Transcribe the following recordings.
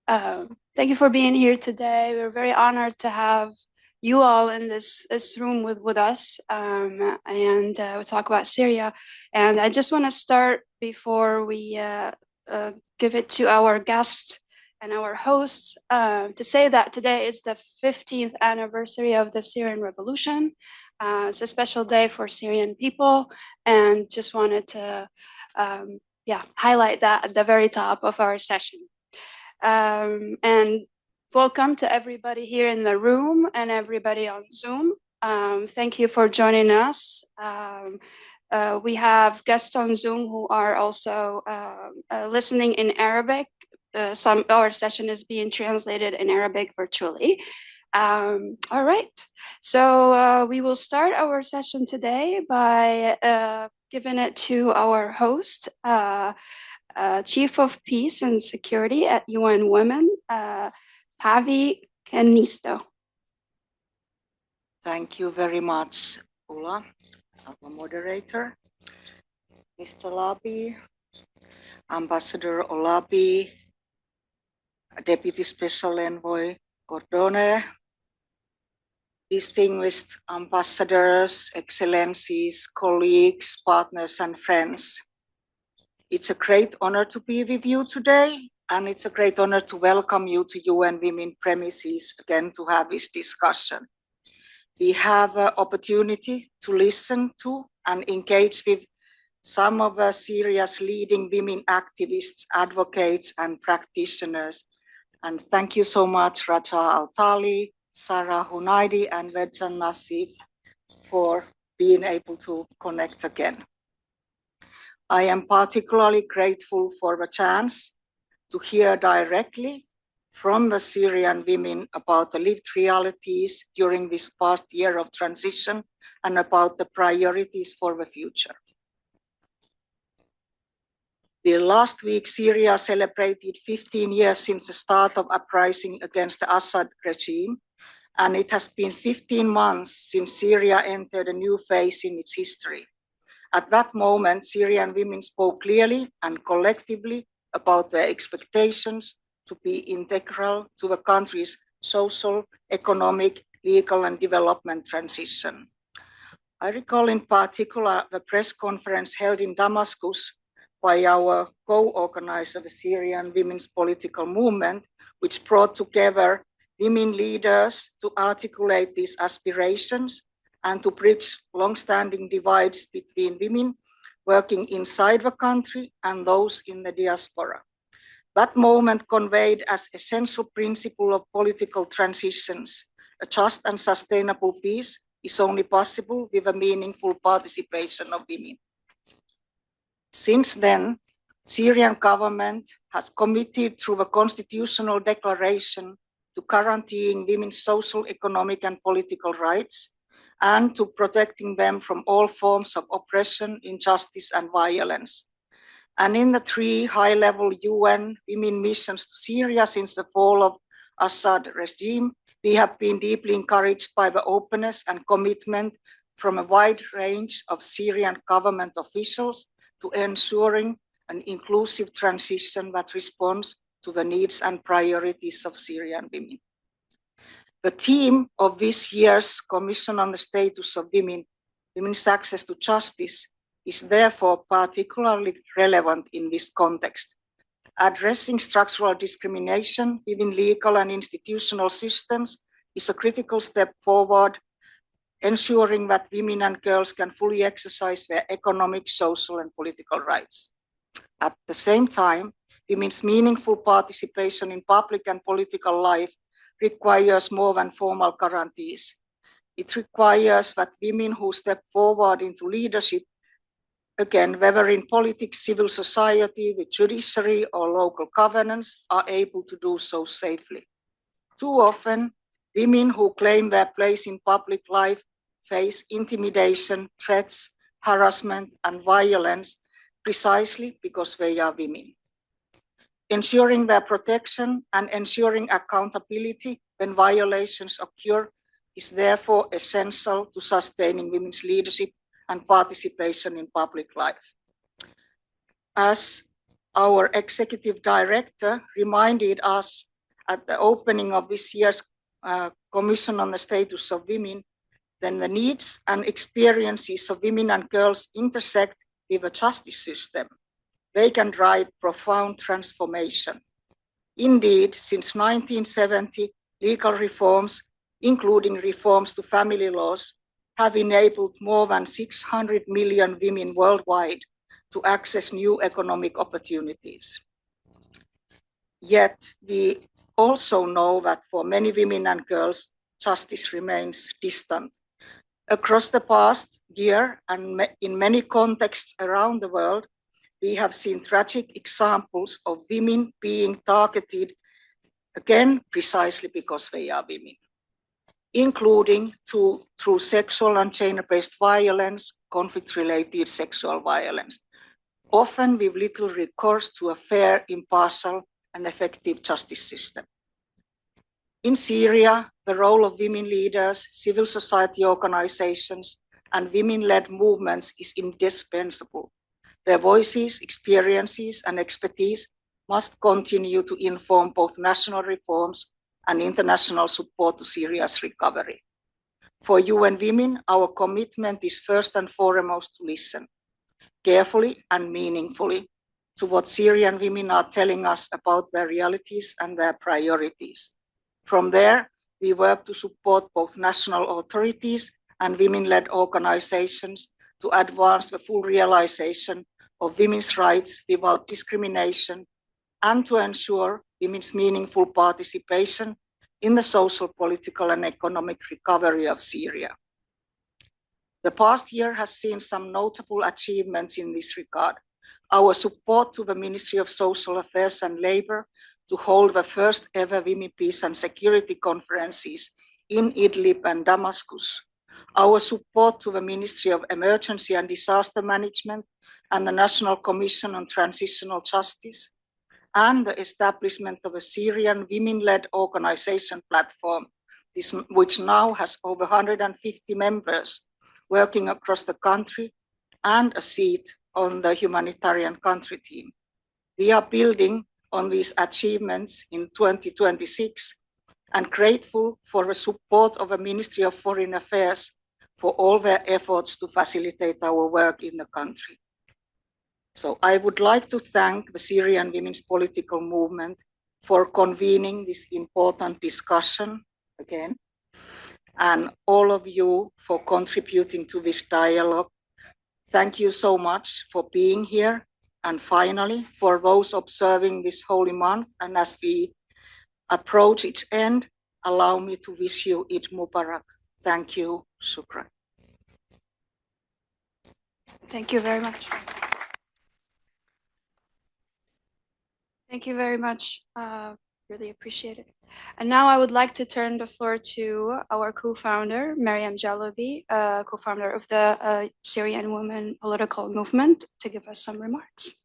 Thank you for being here today. We're very honored to have you all in this room with us, and we'll talk about Syria. And I just want to start before we give it to our guests and our hosts to say that today is the 15th anniversary of the Syrian Revolution. It's a special day for Syrian people, and just wanted to highlight that at the very top of our session. And welcome to everybody here in the room and everybody on Zoom. Thank you for joining us. We have guests on Zoom who are also listening in Arabic. Our session is being translated in Arabic virtually. All right, so we will start our session today by giving it to our host, Chief of Peace and Security at UN Women, Pavi Canisto. Thank you very much, Ulla, our moderator. Mr. Labi, Ambassador Olabi, Deputy Special Envoy Cordone, distinguished ambassadors, excellencies, colleagues, partners, and friends. It's a great honor to be with you today, and it's a great honor to welcome you to UN Women premises again to have this discussion. We have an opportunity to listen to and engage with some of Syria's leading women activists, advocates, and practitioners. And thank you so much, Raja Altali, Sarah Hunaidi, and Vedjan Nassif for being able to connect again. I am particularly grateful for the chance to hear directly from the Syrian women about the lived realities during this past year of transition and about the priorities for the future. The last week, Syria celebrated 15 years since the start of uprising against the Assad regime, and it has been 15 months since Syria entered a new phase in its history. At that moment, Syrian women spoke clearly and collectively about their expectations to be integral to the country's social, economic, legal, and development transition. I recall in particular the press conference held in Damascus by our co-organizer, the Syrian Women's Political Movement, which brought together women leaders to articulate these aspirations and to bridge long-standing divides between women working inside the country and those in the diaspora. That moment conveyed as essential principle of political transitions. A just and sustainable peace is only possible with a meaningful participation of women. Since then, Syrian government has committed through a constitutional declaration to guaranteeing women's social, economic, and political rights, and to protecting them from all forms of oppression, injustice, and violence. And in the 3 high-level UN women missions to Syria since the fall of Assad regime, we have been deeply encouraged by the openness and commitment from a wide range of Syrian government officials to ensuring an inclusive transition that responds to the needs and priorities of Syrian women. The theme of this year's Commission on the Status of Women, Women's Access to Justice, is therefore particularly relevant in this context. Addressing structural discrimination within legal and institutional systems is a critical step forward, ensuring that women and girls can fully exercise their economic, social, and political rights. At the same time, women's meaningful participation in public and political life requires more than formal guarantees. It requires that women who step forward into leadership, again, whether in politics, civil society, the judiciary, or local governance, are able to do so safely. Too often, women who claim their place in public life face intimidation, threats, harassment, and violence precisely because they are women. Ensuring their protection and ensuring accountability when violations occur is therefore essential to sustaining women's leadership and participation in public life. As our executive director reminded us at the opening of this year's Commission on the Status of Women, then the needs and experiences of women and girls intersect with the justice system. They can drive profound transformation. Indeed, since 1970, legal reforms, including reforms to family laws, have enabled more than 600 million women worldwide to access new economic opportunities. Yet, we also know that for many women and girls, justice remains distant. Across the past year and in many contexts around the world, we have seen tragic examples of women being targeted, again, precisely because they are women, including through sexual and gender-based violence, conflict-related sexual violence, often with little recourse to a fair, impartial, and effective justice system. In Syria, the role of women leaders, civil society organizations, and women-led movements is indispensable. Their voices, experiences, and expertise must continue to inform both national reforms and international support to Syria's recovery. For UN Women, our commitment is first and foremost to listen carefully and meaningfully to what Syrian women are telling us about their realities and their priorities. From there, we work to support both national authorities and women-led organizations to advance the full realization of women's rights without discrimination and to ensure women's meaningful participation in the social, political, and economic recovery of Syria. The past year has seen some notable achievements in this regard. Our support to the Ministry of Social Affairs and Labor to hold the first ever Women, Peace and Security conferences in Idlib and Damascus. Our support to the Ministry of Emergency and Disaster Management and the National Commission on Transitional Justice, and the establishment of a Syrian women-led organization platform, which now has over 150 members working across the country and a seat on the humanitarian country team. We are building on these achievements in 2026 and grateful for the support of the Ministry of Foreign Affairs for all their efforts to facilitate our work in the country. So I would like to thank the Syrian Women's Political Movement for convening this important discussion again, and all of you for contributing to this dialogue. Thank you so much for being here. And finally, for those observing this holy month, and as we approach its end, allow me to wish you Eid Mubarak. Thank you. Shukran. Thank you very much. Thank you very much. Really appreciate it. And now I would like to turn the floor to our co-founder, Maryam Jalabi, co-founder of the Syrian Women Political Movement, to give us some remarks.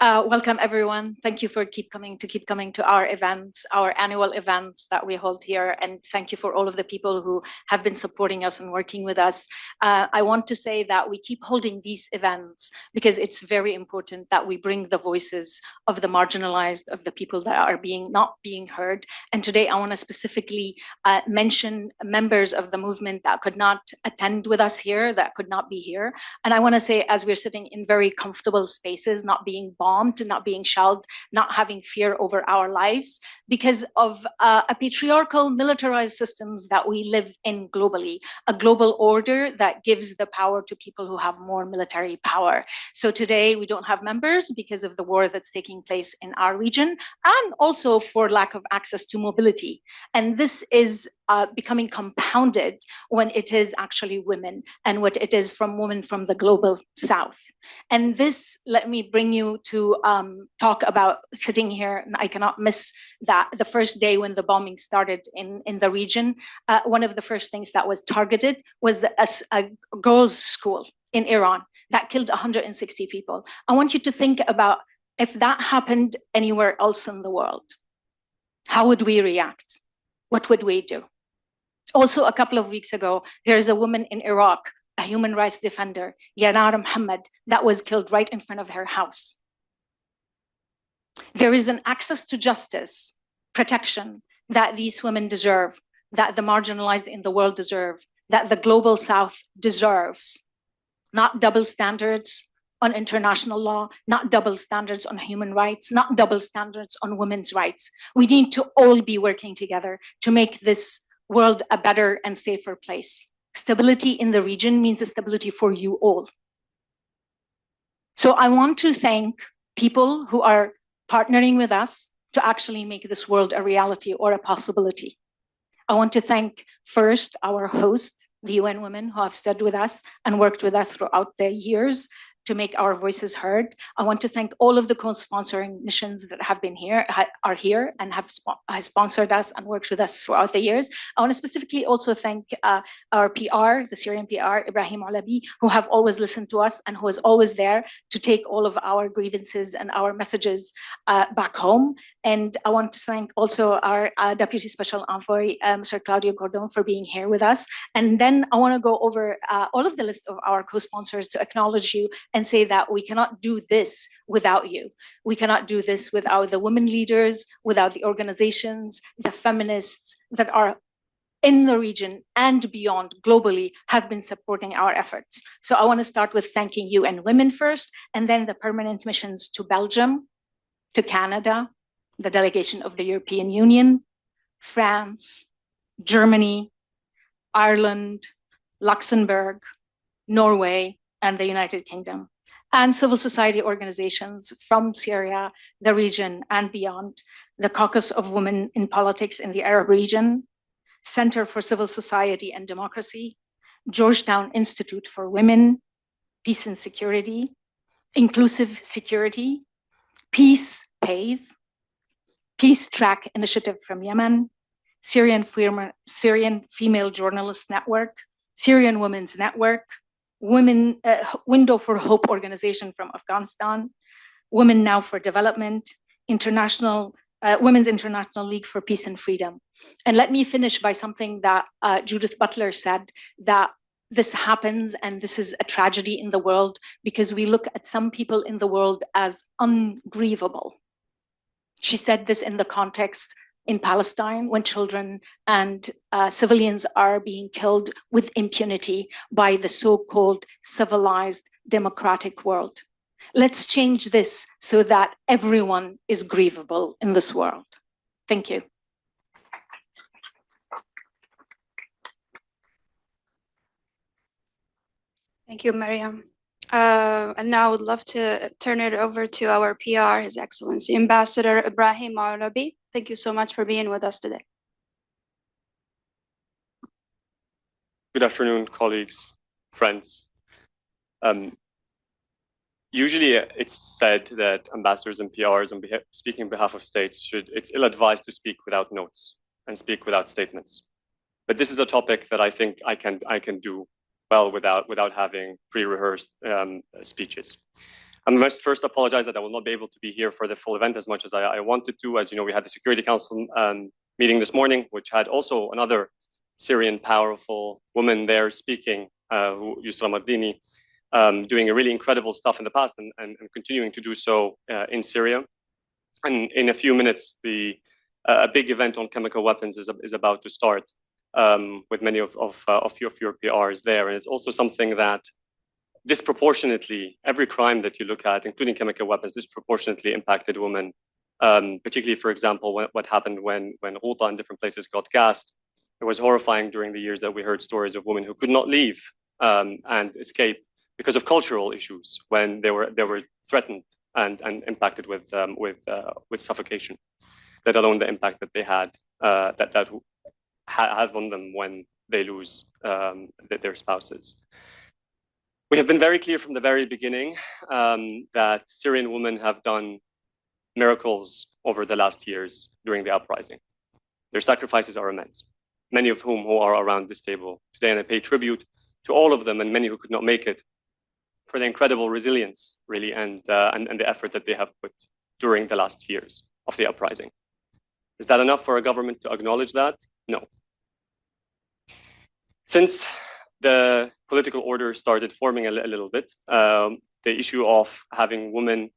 Welcome, everyone. Thank you for keep coming to our events, our annual events that we hold here. And thank you for all of the people who have been supporting us and working with us. I want to say that we keep holding these events because it's very important that we bring the voices of the marginalized, of the people that are not being heard. And today I want to specifically mention members of the movement that could not attend with us here, that could not be here. And I want to say, as we're sitting in very comfortable spaces, not being bombed, not being shelled, not having fear over our lives because of a patriarchal militarized systems that we live in globally, a global order that gives the power to people who have more military power. So today we don't have members because of the war that's taking place in our region and also for lack of access to mobility. And this is becoming compounded when it is actually women and what it is from women from the global south. And this, let me bring you to talk about sitting here. I cannot miss that the first day when the bombing started in the region, one of the first things that was targeted was a girls' school in Iran that killed 160 people. I want you to think about if that happened anywhere else in the world, how would we react? What would we do? Also, a couple of weeks ago, there's a woman in Iraq, a human rights defender, Yanar Muhammad, that was killed right in front of her house. There is an access to justice protection that these women deserve, that the marginalized in the world deserve, that the global South deserves. Not double standards on international law, not double standards on human rights, not double standards on women's rights. We need to all be working together to make this world a better and safer place. Stability in the region means a stability for you all. So I want to thank people who are partnering with us to actually make this world a reality or a possibility. I want to thank first our host, the UN Women, who have stood with us and worked with us throughout the years to make our voices heard. I want to thank all of the co-sponsoring missions that have been here, are here and have sponsored us and worked with us throughout the years. I want to specifically also thank our PR, the Syrian PR, Ibrahim Alabi, who have always listened to us and who is always there to take all of our grievances and our messages back home. And I want to thank also our Deputy Special Envoy, Sir Claudio Cordon, for being here with us. And then I want to go over all of the list of our co-sponsors to acknowledge you and say that we cannot do this without you. We cannot do this without the women leaders, without the organizations, the feminists that are in the region and beyond globally have been supporting our efforts. So I want to start with thanking UN Women first, and then the permanent missions to Belgium, to Canada, the delegation of the European Union, France, Germany, Ireland, Luxembourg, Norway, and the United Kingdom, and civil society organizations from Syria, the region, and beyond, the Caucus of Women in Politics in the Arab region, Center for Civil Society and Democracy, Georgetown Institute for Women, Peace and Security, Inclusive Security, Peace Pays, Peace Track Initiative from Yemen, Syrian Female Journalist Network, Syrian Women's Network, Window for Hope organization from Afghanistan, Women Now for Development, Women's International League for Peace and Freedom. And let me finish by something that Judith Butler said, that this happens and this is a tragedy in the world because we look at some people in the world as ungrievable. She said this in the context in Palestine when children and civilians are being killed with impunity by the so-called civilized democratic world. Let's change this so that everyone is grievable in this world. Thank you. Thank you, Mariam. And now I would love to turn it over to our PR, His Excellency Ambassador Ibrahim Arabi. Thank you so much for being with us today. Good afternoon, colleagues, friends. Usually it's said that ambassadors and PRs, speaking on behalf of states, it's ill-advised to speak without notes and speak without statements. But this is a topic that I think I can do well without having pre-rehearsed speeches. I must first apologize that I will not be able to be here for the full event as much as I wanted to. As you know, we had the Security Council meeting this morning, which had also another Syrian powerful woman there speaking, Yusra Mardini, doing a really incredible stuff in the past and continuing to do so in Syria. And in a few minutes, a big event on chemical weapons is about to start with many of your PRs there. And it's also something that disproportionately, every crime that you look at, including chemical weapons, disproportionately impacted women, particularly, for example, what happened when Ghouta and different places got gassed. It was horrifying during the years that we heard stories of women who could not leave and escape because of cultural issues when they were threatened and impacted with suffocation, let alone the impact that they had that have on them when they lose their spouses. We have been very clear from the very beginning that Syrian women have done miracles over the last years during the uprising. Their sacrifices are immense, many of whom who are around this table today, and I pay tribute to all of them and many who could not make it for the incredible resilience, really, and the effort that they have put during the last years of the uprising. Is that enough for a government to acknowledge that? No. Since the political order started forming a little bit, the issue of having women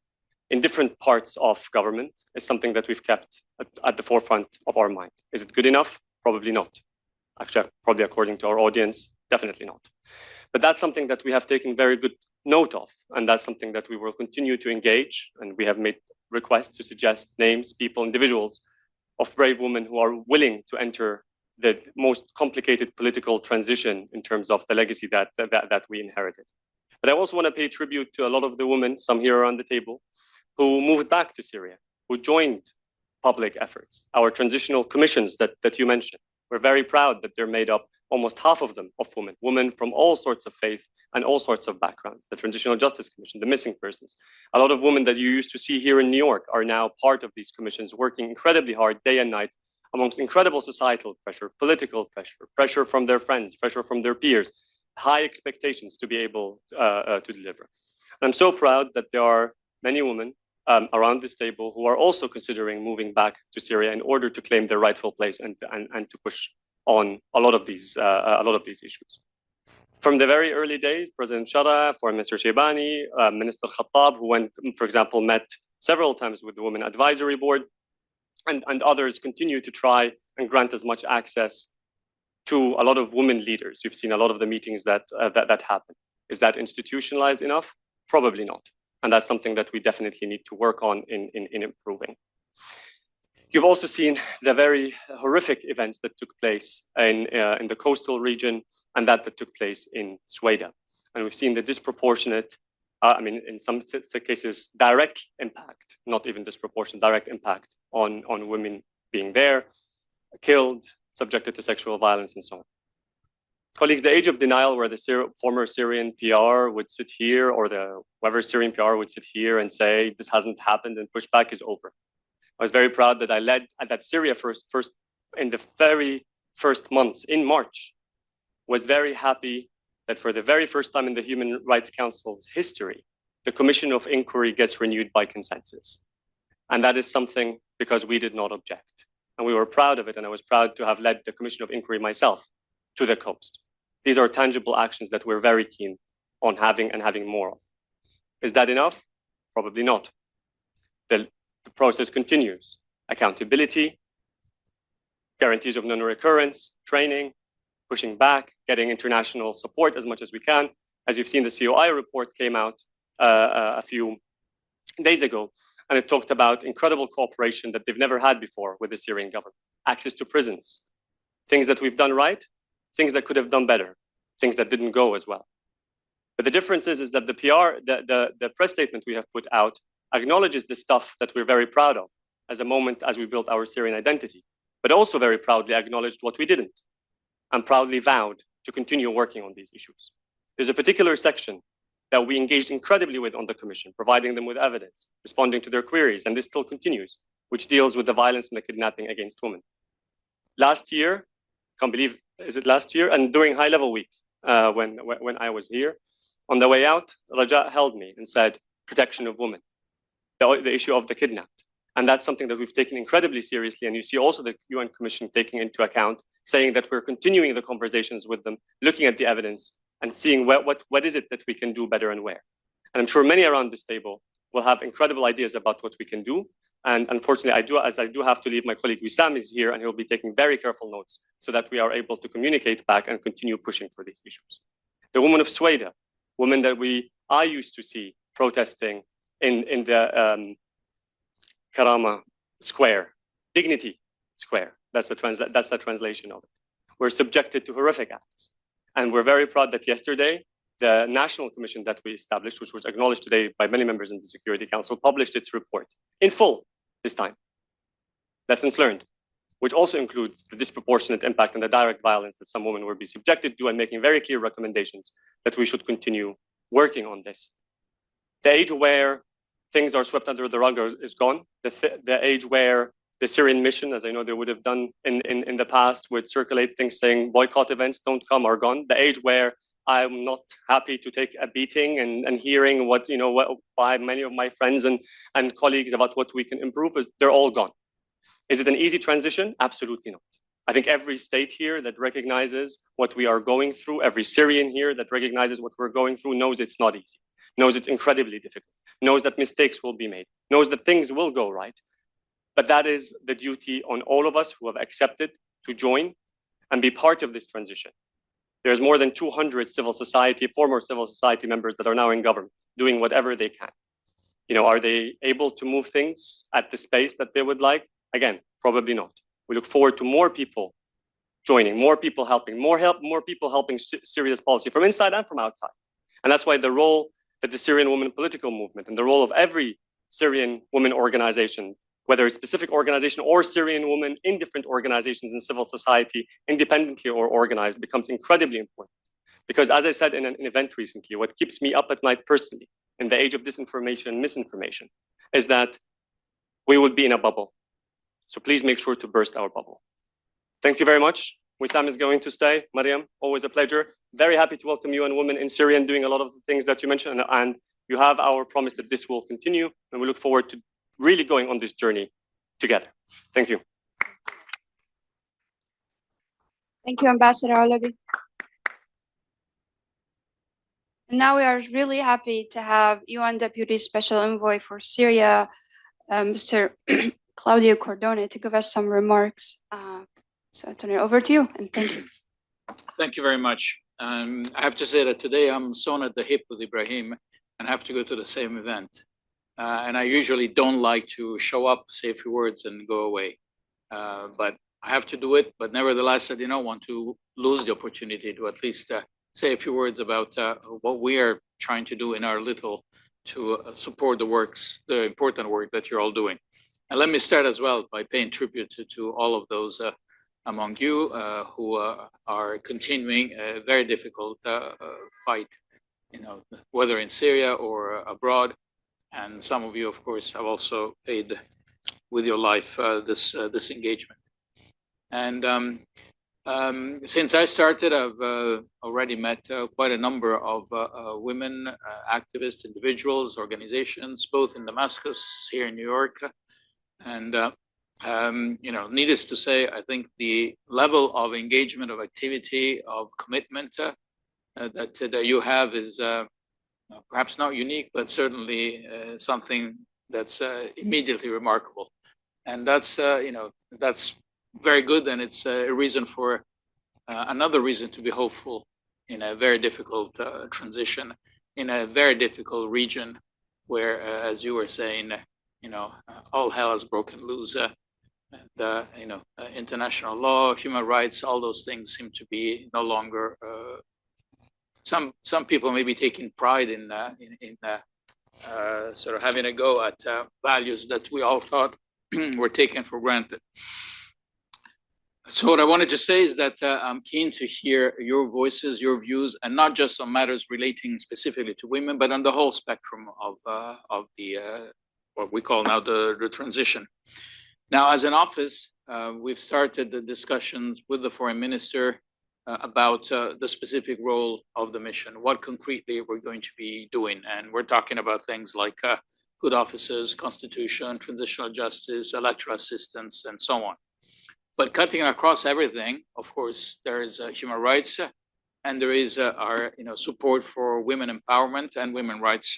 in different parts of government is something that we've kept at the forefront of our mind. Is it good enough? Probably not. Actually, probably according to our audience, definitely not. But that's something that we have taken very good note of, and that's something that we will continue to engage, and we have made requests to suggest names, people, individuals of brave women who are willing to enter the most complicated political transition in terms of the legacy that we inherited. But I also want to pay tribute to a lot of the women, some here around the table, who moved back to Syria, who joined public efforts, our transitional commissions that you mentioned. We're very proud that they're made up, almost half of them, of women from all sorts of faith and all sorts of backgrounds. The Transitional Justice Commission, the missing persons. A lot of women that you used to see here in New York are now part of these commissions, working incredibly hard day and night amongst incredible societal pressure, political pressure, pressure from their friends, pressure from their peers, high expectations to be able to deliver. And I'm so proud that there are many women around this table who are also considering moving back to Syria in order to claim their rightful place and to push on a lot of these issues. From the very early days, President Shara, Foreign Minister Shaybani, Minister Khattab, who went, for example, met several times with the Women Advisory Board, and others continue to try and grant as much access to a lot of women leaders. You've seen a lot of the meetings that happen. Is that institutionalized enough? Probably not. And that's something that we definitely need to work on in improving. You've also seen the very horrific events that took place in the coastal region and that took place in Sweden. And we've seen the disproportionate, in some cases, direct impact, not even disproportionate, direct impact on women being there, killed, subjected to sexual violence, and so on. Colleagues, the age of denial where the former Syrian PR would sit here, or whoever Syrian PR would sit here and say this hasn't happened and push back, is over. I was very proud that I led that Syria first in the very first months in March, was very happy that for the very first time in the Human Rights Council's history, the Commission of Inquiry gets renewed by consensus. And that is something because we did not object. And we were proud of it, and I was proud to have led the Commission of Inquiry myself to the coast. These are tangible actions that we're very keen on having and having more of. Is that enough? Probably not. The process continues. Accountability, guarantees of non-recurrence, training, pushing back, getting international support as much as we can. As you've seen, the COI report came out a few days ago, and it talked about incredible cooperation that they've never had before with the Syrian government. Access to prisons, things that we've done right, things that could have done better, things that didn't go as well. But the difference is that the PR, the press statement we have put out acknowledges the stuff that we're very proud of as a moment as we built our Syrian identity, but also very proudly acknowledged what we didn't and proudly vowed to continue working on these issues. There's a particular section that we engaged incredibly with on the Commission, providing them with evidence, responding to their queries, and this still continues, which deals with the violence and the kidnapping against women. Last year, can't believe, is it last year? And during High Level Week, when I was here, on the way out, Raja held me and said, protection of women, the issue of the kidnapped. And that's something that we've taken incredibly seriously. And you see also the UN Commission taking into account, saying that we're continuing the conversations with them, looking at the evidence and seeing what is it that we can do better and where. And I'm sure many around this table will have incredible ideas about what we can do. And unfortunately, I do have to leave. My colleague Wissam is here, and he'll be taking very careful notes so that we are able to communicate back and continue pushing for these issues. The women of Sweden, women that I used to see protesting in the Karama Square, Dignity Square. That's the translation of it. We're subjected to horrific acts. And we're very proud that yesterday, the National Commission that we established, which was acknowledged today by many members in the Security Council, published its report in full this time. Lessons learned, which also includes the disproportionate impact and the direct violence that some women will be subjected to, and making very clear recommendations that we should continue working on this. The age where things are swept under the rug is gone. The age where the Syrian mission, as I know they would have done in the past, would circulate things saying boycott events don't come, are gone. The age where I'm not happy to take a beating and hearing what by many of my friends and colleagues about what we can improve, they're all gone. Is it an easy transition? Absolutely not. I think every state here that recognizes what we are going through, every Syrian here that recognizes what we're going through, knows it's not easy, knows it's incredibly difficult. knows that mistakes will be made, knows that things will go right. But that is the duty on all of us who have accepted to join and be part of this transition. There's more than 200 former civil society members that are now in government, doing whatever they can. Are they able to move things at the pace that they would like? Again, probably not. We look forward to more people joining, more people helping, more people helping Syria's policy from inside and from outside. And that's why the role that the Syrian women political movement and the role of every Syrian women organization, whether a specific organization or Syrian women in different organizations in civil society, independently or organized, becomes incredibly important. Because as I said in an event recently, what keeps me up at night personally in the age of disinformation and misinformation is that we would be in a bubble. So please make sure to burst our bubble. Thank you very much. Wissam is going to stay. Mariam, always a pleasure. Very happy to welcome you and women in Syria and doing a lot of the things that you mentioned. And you have our promise that this will continue. And we look forward to really going on this journey together. Thank you. Thank you, Ambassador Alabi. And now we are really happy to have UN Deputy Special Envoy for Syria, Mr. Claudio Cordone, to give us some remarks. So I turn it over to you, and thank you. Thank you very much. I have to say that today I'm sewn at the hip with Ibrahim and have to go to the same event. And I usually don't like to show up, say a few words, and go away. But I have to do it. But nevertheless, I did not want to lose the opportunity to at least say a few words about what we are trying to do in our little to support the important work that you're all doing. And let me start as well by paying tribute to all of those among you who are continuing a very difficult fight, whether in Syria or abroad. And some of you, of course, have also paid with your life this engagement. And since I started, I've already met quite a number of women, activists, individuals, organizations, both in Damascus, here in New York. And needless to say, I think the level of engagement, of activity, of commitment that you have is perhaps not unique, but certainly something that's immediately remarkable. And that's very good, and it's a reason for another reason to be hopeful in a very difficult transition, in a very difficult region where, as you were saying, all hell has broken loose. International law, human rights, all those things seem to be no longer. Some people may be taking pride in sort of having a go at values that we all thought were taken for granted. So what I wanted to say is that I'm keen to hear your voices, your views, and not just on matters relating specifically to women, but on the whole spectrum of the what we call now the transition. Now, as an office, we've started the discussions with the foreign minister about the specific role of the mission, what concretely we're going to be doing. And we're talking about things like good offices, constitution, transitional justice, electoral assistance, and so on. But cutting across everything, of course, there is human rights, and there is our support for women empowerment and women rights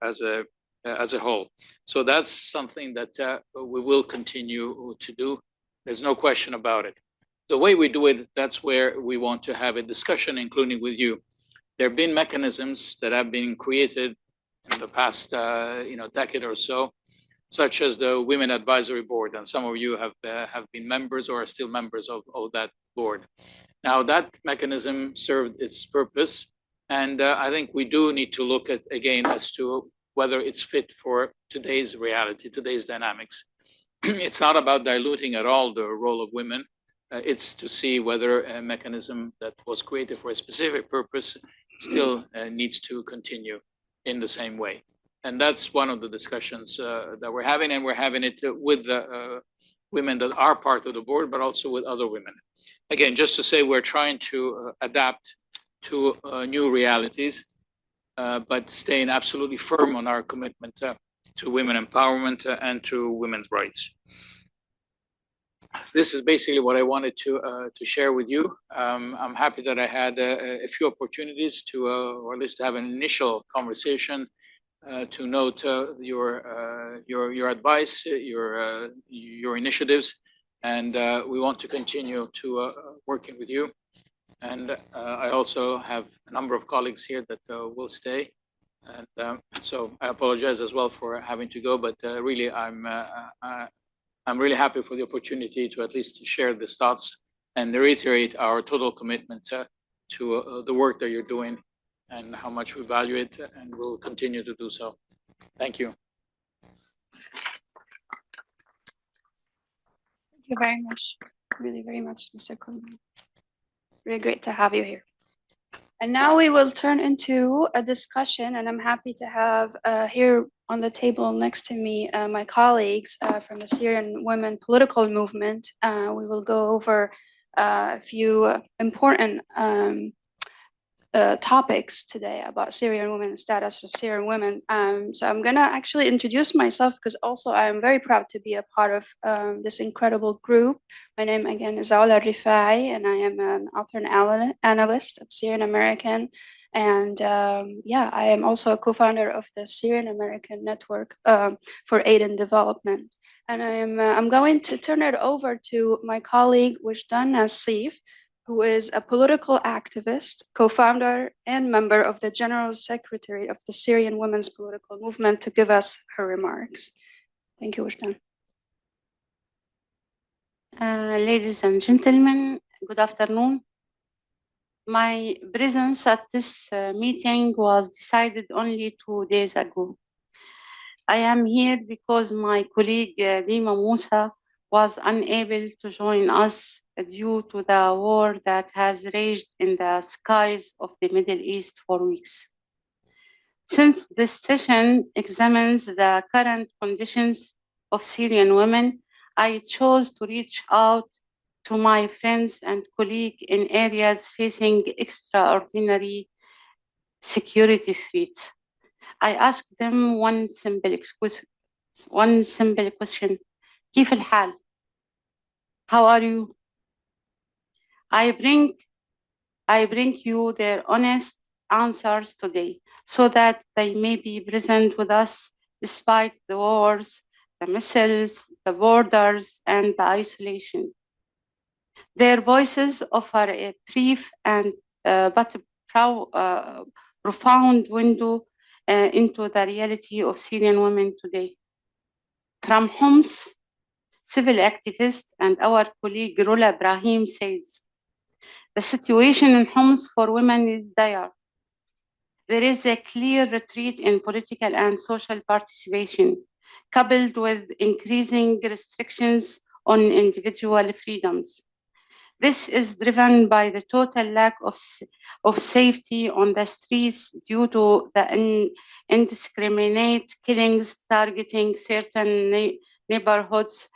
as a whole. So that's something that we will continue to do. There's no question about it. The way we do it, that's where we want to have a discussion, including with you. There have been mechanisms that have been created in the past decade or so, such as the Women Advisory Board, and some of you have been members or are still members of that board. Now, that mechanism served its purpose, and I think we do need to look at again as to whether it's fit for today's reality, today's dynamics. It's not about diluting at all the role of women. It's to see whether a mechanism that was created for a specific purpose still needs to continue in the same way. And that's one of the discussions that we're having, and we're having it with the women that are part of the board, but also with other women. Again, just to say, we're trying to adapt to new realities, but staying absolutely firm on our commitment to women empowerment and to women's rights. This is basically what I wanted to share with you. I'm happy that I had a few opportunities to, or at least to have an initial conversation to note your advice, your initiatives, and we want to continue to working with you. And I also have a number of colleagues here that will stay. And so I apologize as well for having to go, but really I'm really happy for the opportunity to at least share these thoughts and reiterate our total commitment to the work that you're doing and how much we value it, and will continue to do so. Thank you. Thank you very much, really very much, Mr. Kurman. Really great to have you here. And now we will turn into a discussion, and I'm happy to have here on the table next to me my colleagues from the Syrian Women Political Movement. We will go over a few important topics today about Syrian women and status of Syrian women. So I'm gonna actually introduce myself because also I'm very proud to be a part of this incredible group. My name again is Aula Rifai, and I am an author and analyst of Syrian American. And yeah, I am also a co-founder of the Syrian American Network for Aid and Development. And I'm going to turn it over to my colleague Wajdan Nassif, who is a political activist, co-founder, and member of the General Secretary of the Syrian Women's Political Movement, to give us her remarks. Thank you, Wajdan. Ladies and gentlemen, good afternoon. My presence at this meeting was decided only 2 days ago. I am here because my colleague Dima Musa was unable to join us due to the war that has raged in the skies of the Middle East for weeks. Since this session examines the current conditions of Syrian women, I chose to reach out to my friends and colleagues in areas facing extraordinary security threats. I asked them one simple question. كيف الحال? How are you? I bring you their honest answers today so that they may be present with us despite the wars, the missiles, the borders, and the isolation. Their voices offer a brief and but profound window into the reality of Syrian women today. From Homs, civil activist and our colleague Rula Ibrahim says, the situation in Homs for women is dire. There is a clear retreat in political and social participation, coupled with increasing restrictions on individual freedoms. This is driven by the total lack of safety on the streets due to the indiscriminate killings targeting certain neighborhoods.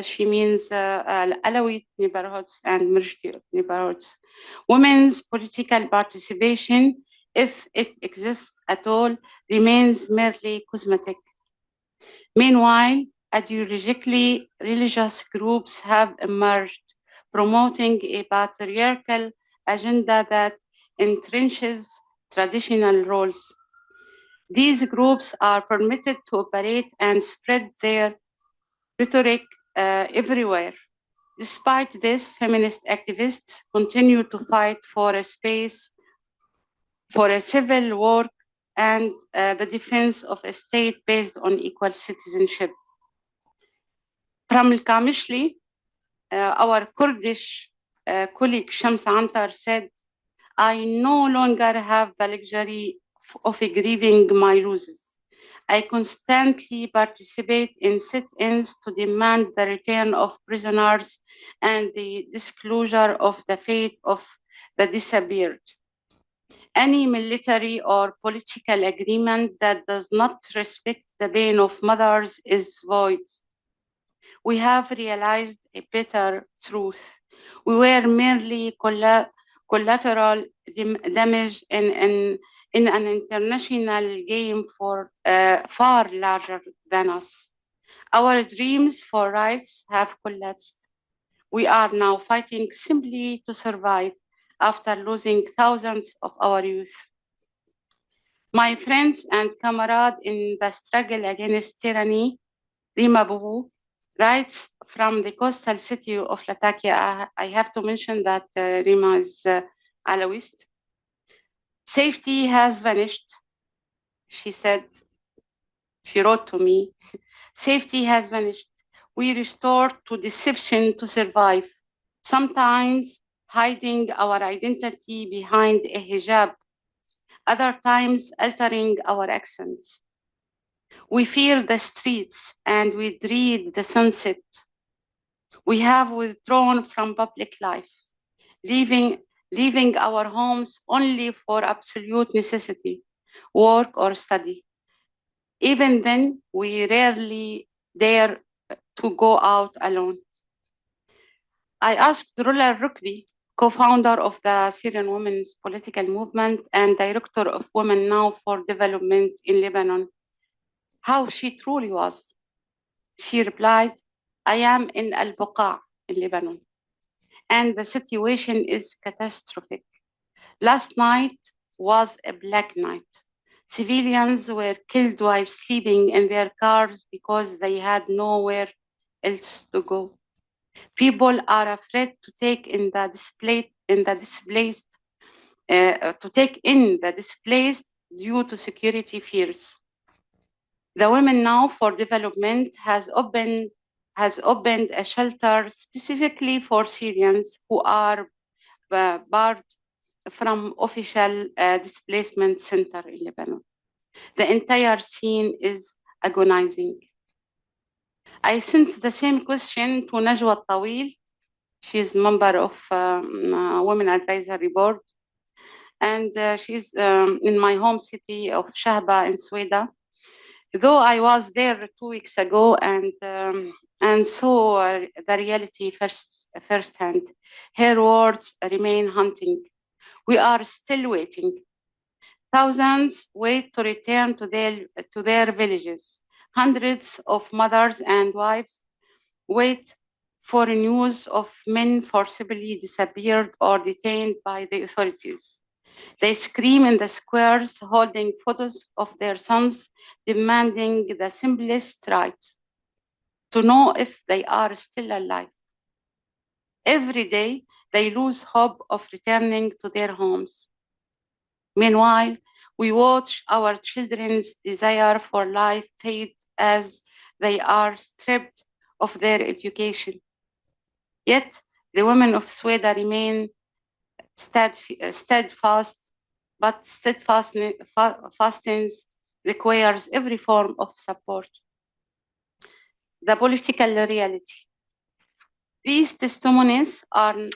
She means Alawite neighborhoods and Murshid neighborhoods. Women's political participation, if it exists at all, remains merely cosmetic. Meanwhile, ideologically religious groups have emerged, promoting a patriarchal agenda that entrenches traditional roles. These groups are permitted to operate and spread their rhetoric everywhere. Despite this, feminist activists continue to fight for a space for a civil war and the defense of a state based on equal citizenship. From Al-Kamishli, our Kurdish colleague Shams Antar said, I no longer have the luxury of grieving my losses. I constantly participate in sit-ins to demand the return of prisoners and the disclosure of the fate of the disappeared. Any military or political agreement that does not respect the pain of mothers is void. We have realized a bitter truth. We were merely collateral damage in an international game for far larger than us. Our dreams for rights have collapsed. We are now fighting simply to survive after losing thousands of our youth. My friends and comrades in the struggle against tyranny, Rima Boubou, writes from the coastal city of Latakia. I have to mention that Rima is Alawist. Safety has vanished, she said. She wrote to me, safety has vanished. We resort to deception to survive, sometimes hiding our identity behind a hijab, other times altering our accents. We fear the streets and we dread the sunset. We have withdrawn from public life, leaving our homes only for absolute necessity, work or study. Even then, we rarely dare to go out alone. I asked Rula Rukbi, co-founder of the Syrian Women's Political Movement and director of Women Now for Development in Lebanon, how she truly was. She replied, I am in Al-Buqa in Lebanon, and the situation is catastrophic. Last night was a black night. Civilians were killed while sleeping in their cars because they had nowhere else to go. People are afraid to take in the displaced due to security fears. The Women Now for Development has opened a shelter specifically for Syrians who are barred from official displacement center in Lebanon. The entire scene is agonizing. I sent the same question to Najwa Tawil. She's member of Women Advisory Board, and she's in my home city of Shahba in Sweden. Though I was there 2 weeks ago and saw the reality firsthand, her words remain haunting. We are still waiting. Thousands wait to return to their villages. Hundreds of mothers and wives wait for news of men forcibly disappeared or detained by the authorities. They scream in the squares, holding photos of their sons, demanding the simplest right to know if they are still alive. Every day, they lose hope of returning to their homes. Meanwhile, we watch our children's desire for life fade as they are stripped of their education. Yet, the women of Sweden remain steadfast, but steadfastness requires every form of support. The political reality. These testimonies are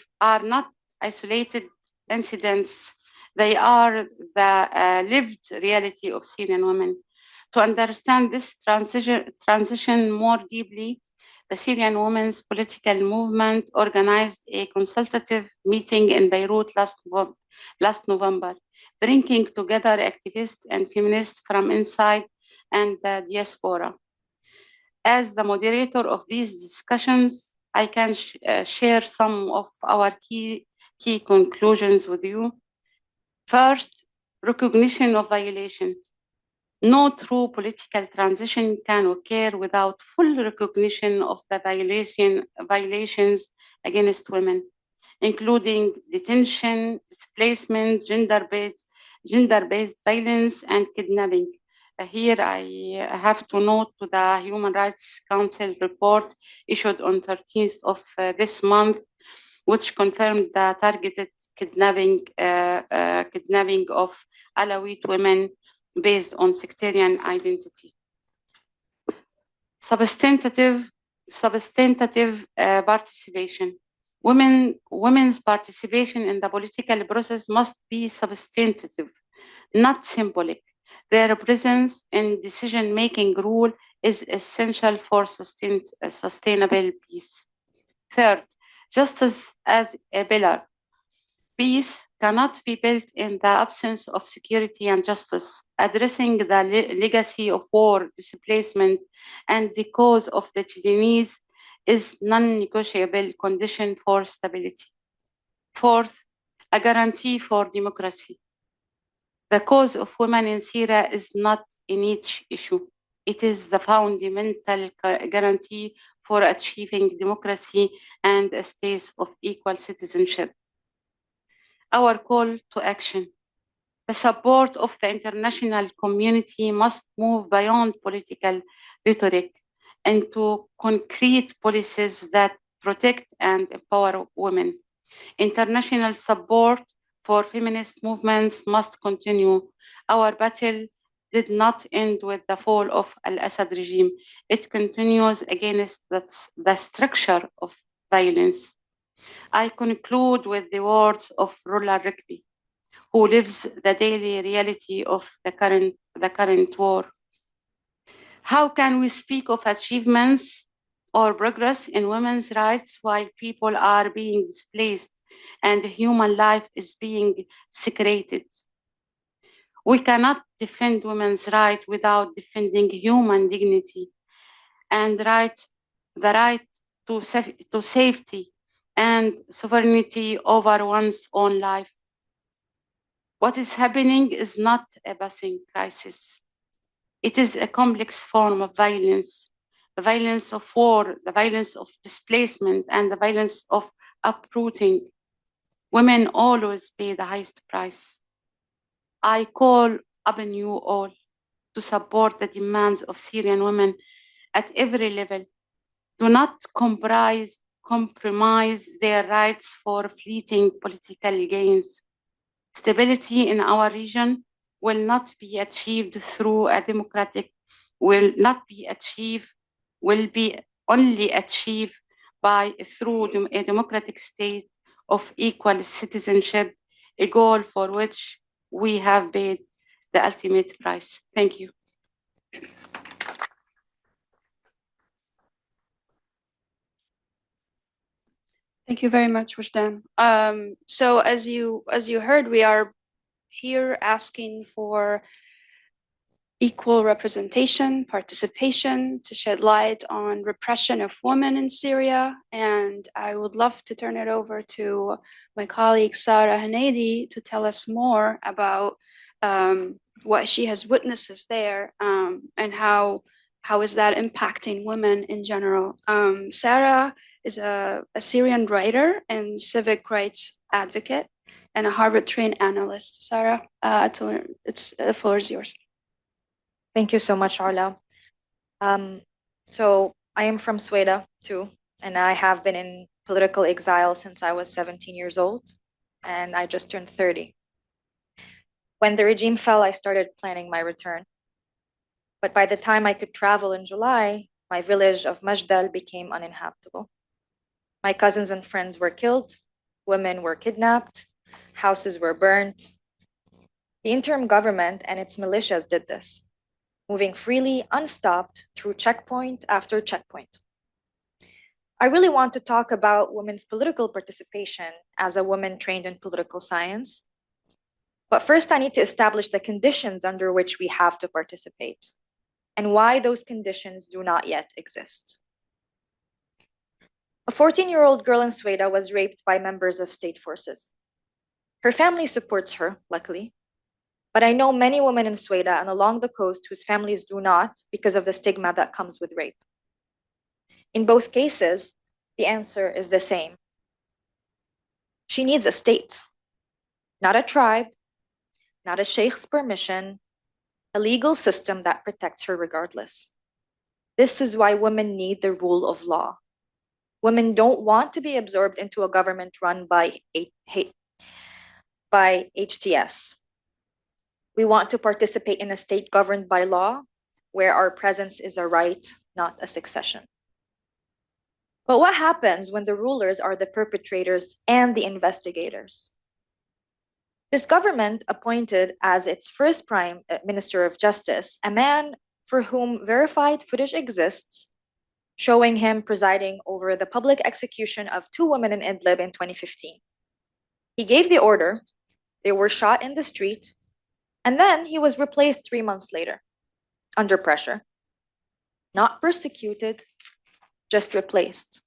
not isolated incidents. They are the lived reality of Syrian women. To understand this transition more deeply, the Syrian Women's Political Movement organized a consultative meeting in Beirut last November, bringing together activists and feminists from inside and the diaspora. As the moderator of these discussions, I can share some of our key conclusions with you. First, recognition of violation. No true political transition can occur without full recognition of the violations against women, including detention, displacement, gender-based violence, and kidnapping. Here I have to note to the Human Rights Council report issued on 13th of this month, which confirmed the targeted kidnapping of Alawite women based on sectarian identity. Substantive participation. Women's participation in the political process must be substantive, not symbolic. Their presence in decision-making role is essential for sustainable peace. Third, justice as a pillar. Peace cannot be built in the absence of security and justice. Addressing the legacy of war, displacement, and the cause of the Chileans is non-negotiable condition for stability. Fourth, a guarantee for democracy. The cause of women in Syria is not a niche issue. It is the fundamental guarantee for achieving democracy and a state of equal citizenship. Our call to action. The support of the international community must move beyond political rhetoric into concrete policies that protect and empower women. International support for feminist movements must continue. Our battle did not end with the fall of Al-Assad regime. It continues against the structure of violence. I conclude with the words of Rolla Rigby, who lives the daily reality of the current war. How can we speak of achievements or progress in women's rights while people are being displaced and human life is being secreted? We cannot defend women's rights without defending human dignity and the right to safety and sovereignty over one's own life. What is happening is not a passing crisis. It is a complex form of violence, the violence of war, the violence of displacement, and the violence of uprooting. Women always pay the highest price. I call upon you all to support the demands of Syrian women at every level. Do not compromise their rights for fleeting political gains. Stability in our region will not be achieved through a democratic, will be only achieved through a democratic state of equal citizenship, a goal for which we have paid the ultimate price. Thank you. Thank you very much, Wajdan. So as you heard, we are here asking for equal representation, participation, to shed light on repression of women in Syria. And I would love to turn it over to my colleague, Sarah Hanedi, to tell us more about what she has witnessed there and how is that impacting women in general. Sarah is a Syrian writer and civic rights advocate and a Harvard-trained analyst. Sarah, the floor is yours. Thank you so much, Arla. So I am from Sweden too, and I have been in political exile since I was 17 years old, and I just turned 30. When the regime fell, I started planning my return. But by the time I could travel in July, my village of Majdal became uninhabitable. My cousins and friends were killed, women were kidnapped, houses were burnt. The interim government and its militias did this, moving freely, unstopped, through checkpoint after checkpoint. I really want to talk about women's political participation as a woman trained in political science. But first, I need to establish the conditions under which we have to participate and why those conditions do not yet exist. A 14-year-old girl in Sweden was raped by members of state forces. Her family supports her, luckily. But I know many women in Sweden and along the coast whose families do not because of the stigma that comes with rape. In both cases, the answer is the same. She needs a state, not a tribe, not a sheikh's permission, a legal system that protects her regardless. This is why women need the rule of law. Women don't want to be absorbed into a government run by HTS. We want to participate in a state governed by law, where our presence is a right, not a succession. But what happens when the rulers are the perpetrators and the investigators? This government appointed as its first Prime Minister of Justice a man for whom verified footage exists, showing him presiding over the public execution of 2 women in Idlib in 2015. He gave the order, they were shot in the street, and then he was replaced 3 months later, under pressure. Not persecuted, just replaced.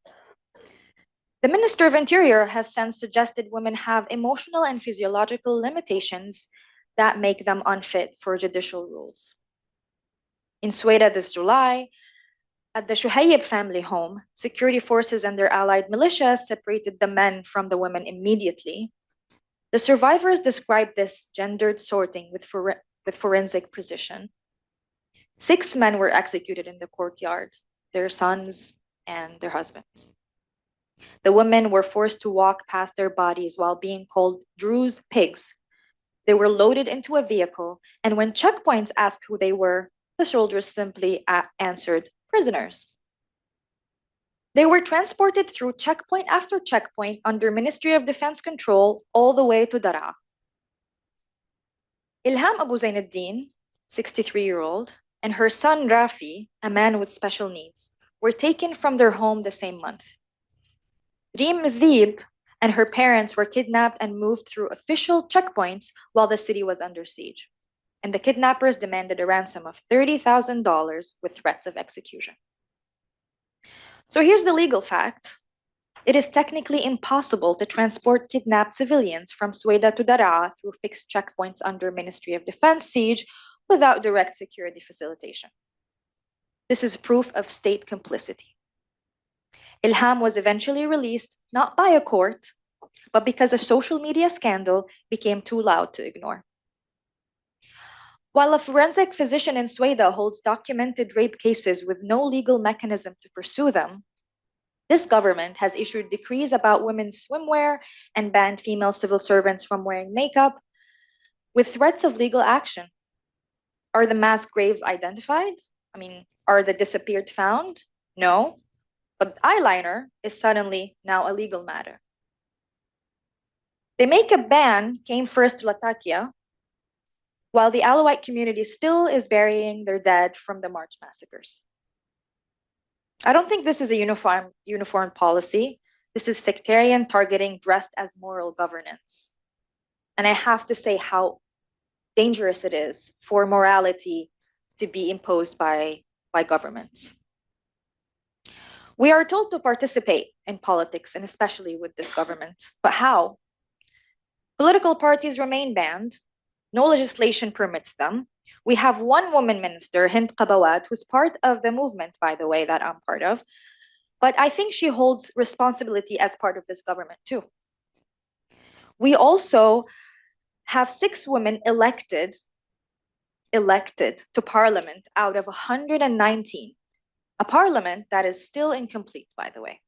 The Minister of Interior has since suggested women have emotional and physiological limitations that make them unfit for judicial roles. In Sueda this July, at the Shuhayyib family home, security forces and their allied militias separated the men from the women immediately. The survivors described this gendered sorting with forensic precision. 6 men were executed in the courtyard, their sons and their husbands. The women were forced to walk past their bodies while being called Druze pigs. They were loaded into a vehicle, and when checkpoints asked who they were, the soldiers simply answered prisoners. They were transported through checkpoint after checkpoint under Ministry of Defense control all the way to Daraa. Ilham Abu Zainuddin, 63-year-old, and her son Rafi, a man with special needs, were taken from their home the same month. Reem Dhib and her parents were kidnapped and moved through official checkpoints while the city was under siege, and the kidnappers demanded a ransom of $30,000 with threats of execution. So here's the legal fact. It is technically impossible to transport kidnapped civilians from Sueda to Daraa through fixed checkpoints under Ministry of Defense siege without direct security facilitation. This is proof of state complicity. Ilham was eventually released not by a court, but because a social media scandal became too loud to ignore. While a forensic physician in Sueda holds documented rape cases with no legal mechanism to pursue them, this government has issued decrees about women's swimwear and banned female civil servants from wearing makeup with threats of legal action. Are the mass graves identified? Are the disappeared found? No. But eyeliner is suddenly now a legal matter. The makeup ban came first to Latakia, while the Alawite community still is burying their dead from the March massacres. I don't think this is a uniform policy. This is sectarian targeting dressed as moral governance. And I have to say how dangerous it is for morality to be imposed by governments. We are told to participate in politics, and especially with this government. But how? Political parties remain banned. No legislation permits them. We have one woman minister, Hind Qabawat, who's part of the movement, by the way, that I'm part of. But I think she holds responsibility as part of this government too. We also have 6 women elected to parliament out of 119. A parliament that is still incomplete, by the way.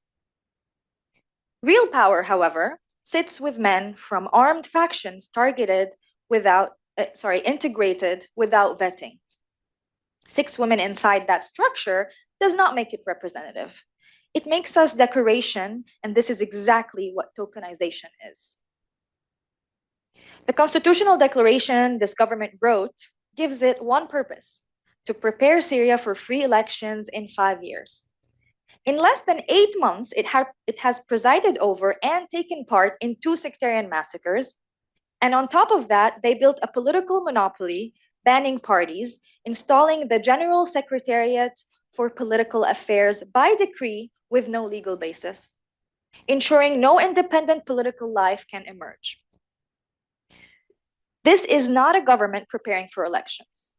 Real power, however, sits with men from armed factions integrated without vetting. 6 women inside that structure does not make it representative. It makes us decoration, and this is exactly what tokenization is. The constitutional declaration this government wrote gives it one purpose: to prepare Syria for free elections in 5 years. In less than 8 months, it has presided over and taken part in 2 sectarian massacres. And on top of that, they built a political monopoly, banning parties, installing the General Secretariat for Political Affairs by decree with no legal basis, ensuring no independent political life can emerge. This is not a government preparing for elections.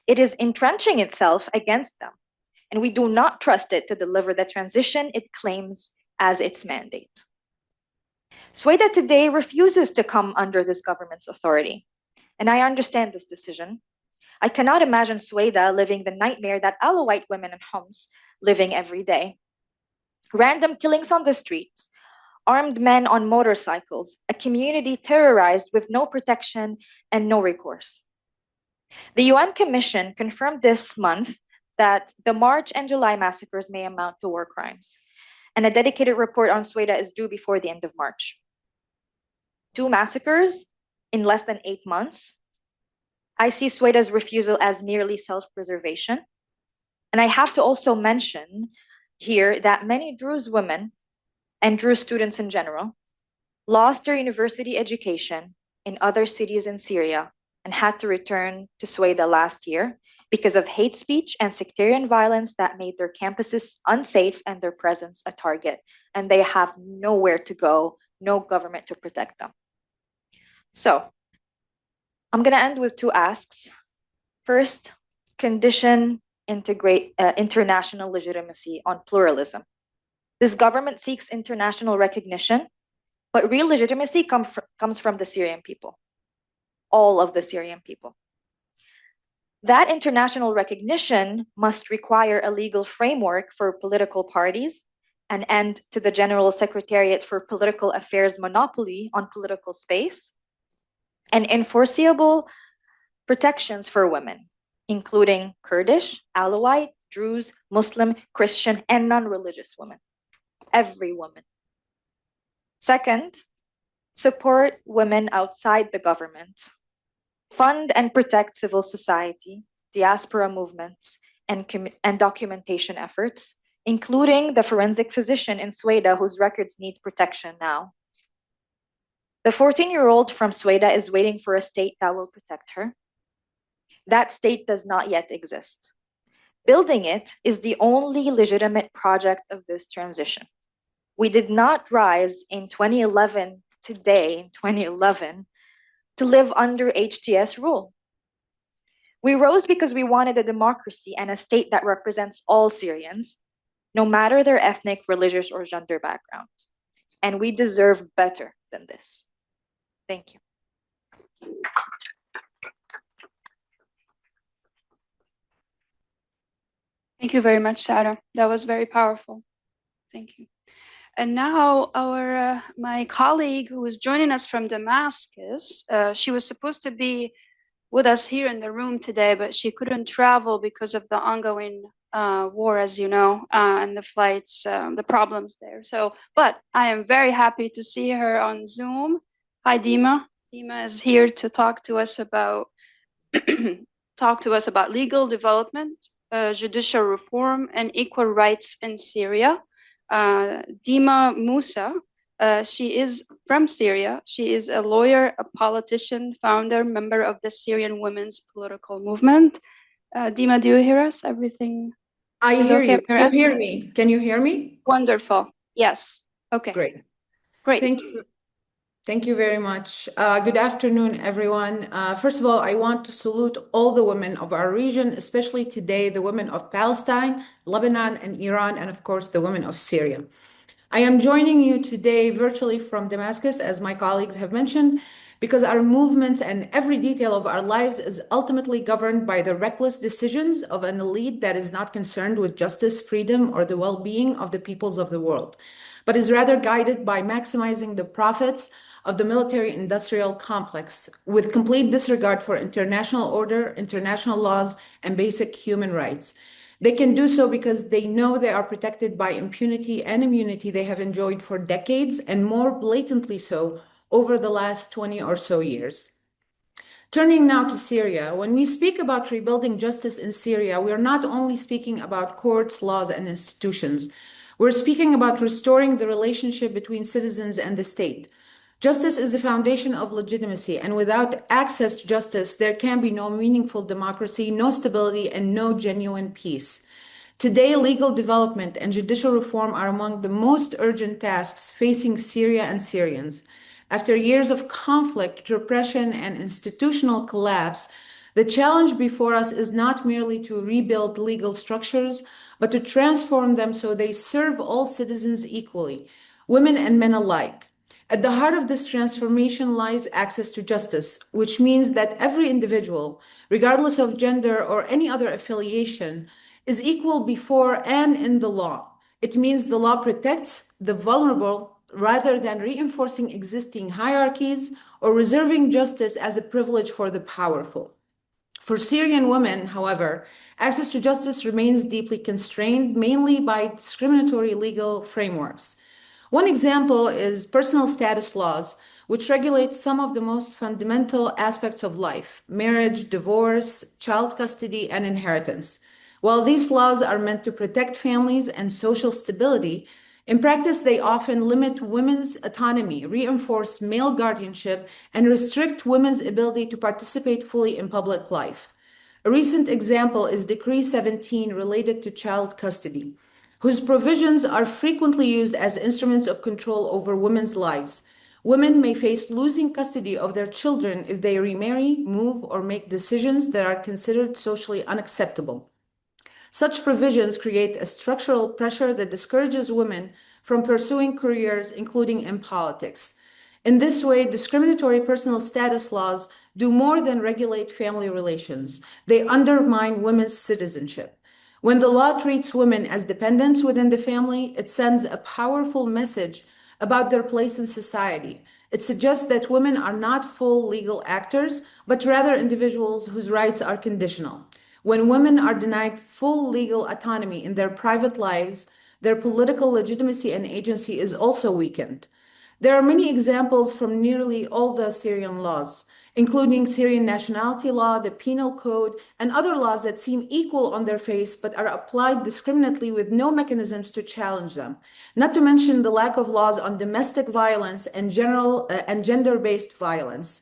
It is entrenching itself against them, and we do not trust it to deliver the transition it claims as its mandate. Sueda today refuses to come under this government's authority, and I understand this decision. I cannot imagine Sueda living the nightmare that Alawite women in Homs living every day. Random killings on the streets, armed men on motorcycles, a community terrorized with no protection and no recourse. The UN Commission confirmed this month that the March and July massacres may amount to war crimes, and a dedicated report on Sueda is due before the end of March. 2 massacres in less than 8 months. I see Sueda's refusal as merely self-preservation. And I have to also mention here that many Druze women and Druze students in general lost their university education in other cities in Syria and had to return to Sueda last year because of hate speech and sectarian violence that made their campuses unsafe and their presence a target. And they have nowhere to go, no government to protect them. So, I'm going to end with two asks. First, condition international legitimacy on pluralism. This government seeks international recognition, but real legitimacy comes from the Syrian people, all of the Syrian people. That international recognition must require a legal framework for political parties, an end to the General Secretariat for Political Affairs monopoly on political space, and enforceable protections for women, including Kurdish, Alawite, Druze, Muslim, Christian, and non-religious women. Every woman. Second, support women outside the government. Fund and protect civil society, diaspora movements, and documentation efforts, including the forensic physician in Sweden whose records need protection now. The 14-year-old from Sweden is waiting for a state that will protect her. That state does not yet exist. Building it is the only legitimate project of this transition. We did not rise in 2011, today in 2011, to live under HTS rule. We rose because we wanted a democracy and a state that represents all Syrians, no matter their ethnic, religious, or gender background. And we deserve better than this. Thank you. Thank you very much, Sarah. That was very powerful. Thank you. And now my colleague who is joining us from Damascus, she was supposed to be with us here in the room today, but she couldn't travel because of the ongoing war, as you know, and the flights, the problems there. But I am very happy to see her on Zoom. Hi, Dima. Dima is here to talk to us about legal development, judicial reform, and equal rights in Syria. Dima Musa, she is from Syria. She is a lawyer, a politician, founder, member of the Syrian Women's Political Movement. Dima, do you hear us? Everything I is hear okay you. on your You end? hear me? Can you hear me? Wonderful. Yes. Okay. Great. Great. Thank you. Thank you very much. Good afternoon, everyone. First of all, I want to salute all the women of our region, especially today, the women of Palestine, Lebanon, and Iran, and of course, the women of Syria. I am joining you today virtually from Damascus, as my colleagues have mentioned, because our movements and every detail of our lives is ultimately governed by the reckless decisions of an elite that is not concerned with justice, freedom, or the well-being of the peoples of the world, but is rather guided by maximizing the profits of the military-industrial complex with complete disregard for international order, international laws, and basic human rights. They can do so because they know they are protected by impunity and immunity they have enjoyed for decades, and more blatantly so over the last 20 or so years. Turning now to Syria, when we speak about rebuilding justice in Syria, we are not only speaking about courts, laws, and institutions. We're speaking about restoring the relationship between citizens and the state. Justice is the foundation of legitimacy, and without access to justice, there can be no meaningful democracy, no stability, and no genuine peace. Today, legal development and judicial reform are among the most urgent tasks facing Syria and Syrians. After years of conflict, repression, and institutional collapse, the challenge before us is not merely to rebuild legal structures, but to transform them so they serve all citizens equally, women and men alike. At the heart of this transformation lies access to justice, which means that every individual, regardless of gender or any other affiliation, is equal before and in the law. It means the law protects the vulnerable rather than reinforcing existing hierarchies or reserving justice as a privilege for the powerful. For Syrian women, however, access to justice remains deeply constrained, mainly by discriminatory legal frameworks. One example is personal status laws, which regulate some of the most fundamental aspects of life: marriage, divorce, child custody, and inheritance. While these laws are meant to protect families and social stability, in practice, they often limit women's autonomy, reinforce male guardianship, and restrict women's ability to participate fully in public life. A recent example is Decree 17 related to child custody, whose provisions are frequently used as instruments of control over women's lives. Women may face losing custody of their children if they remarry, move, or make decisions that are considered socially unacceptable. Such provisions create a structural pressure that discourages women from pursuing careers, including in politics. In this way, discriminatory personal status laws do more than regulate family relations. They undermine women's citizenship. When the law treats women as dependents within the family, it sends a powerful message about their place in society. It suggests that women are not full legal actors, but rather individuals whose rights are conditional. When women are denied full legal autonomy in their private lives, their political legitimacy and agency is also weakened. There are many examples from nearly all the Syrian laws, including Syrian nationality law, the penal code, and other laws that seem equal on their face but are applied discriminately with no mechanisms to challenge them. Not to mention the lack of laws on domestic violence and gender-based violence.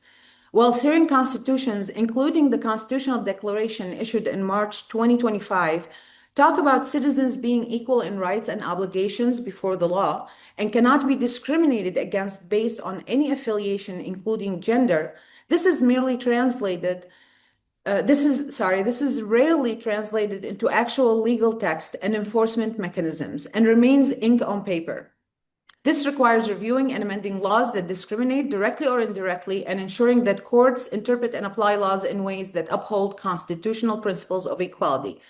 While Syrian constitutions, including the Constitutional Declaration issued in March 2025, talk about citizens being equal in rights and obligations before the law and cannot be discriminated against based on any affiliation, including gender, this is rarely translated into actual legal text and enforcement mechanisms and remains ink on paper. This requires reviewing and amending laws that discriminate directly or indirectly and ensuring that courts interpret and apply laws in ways that uphold constitutional principles of equality.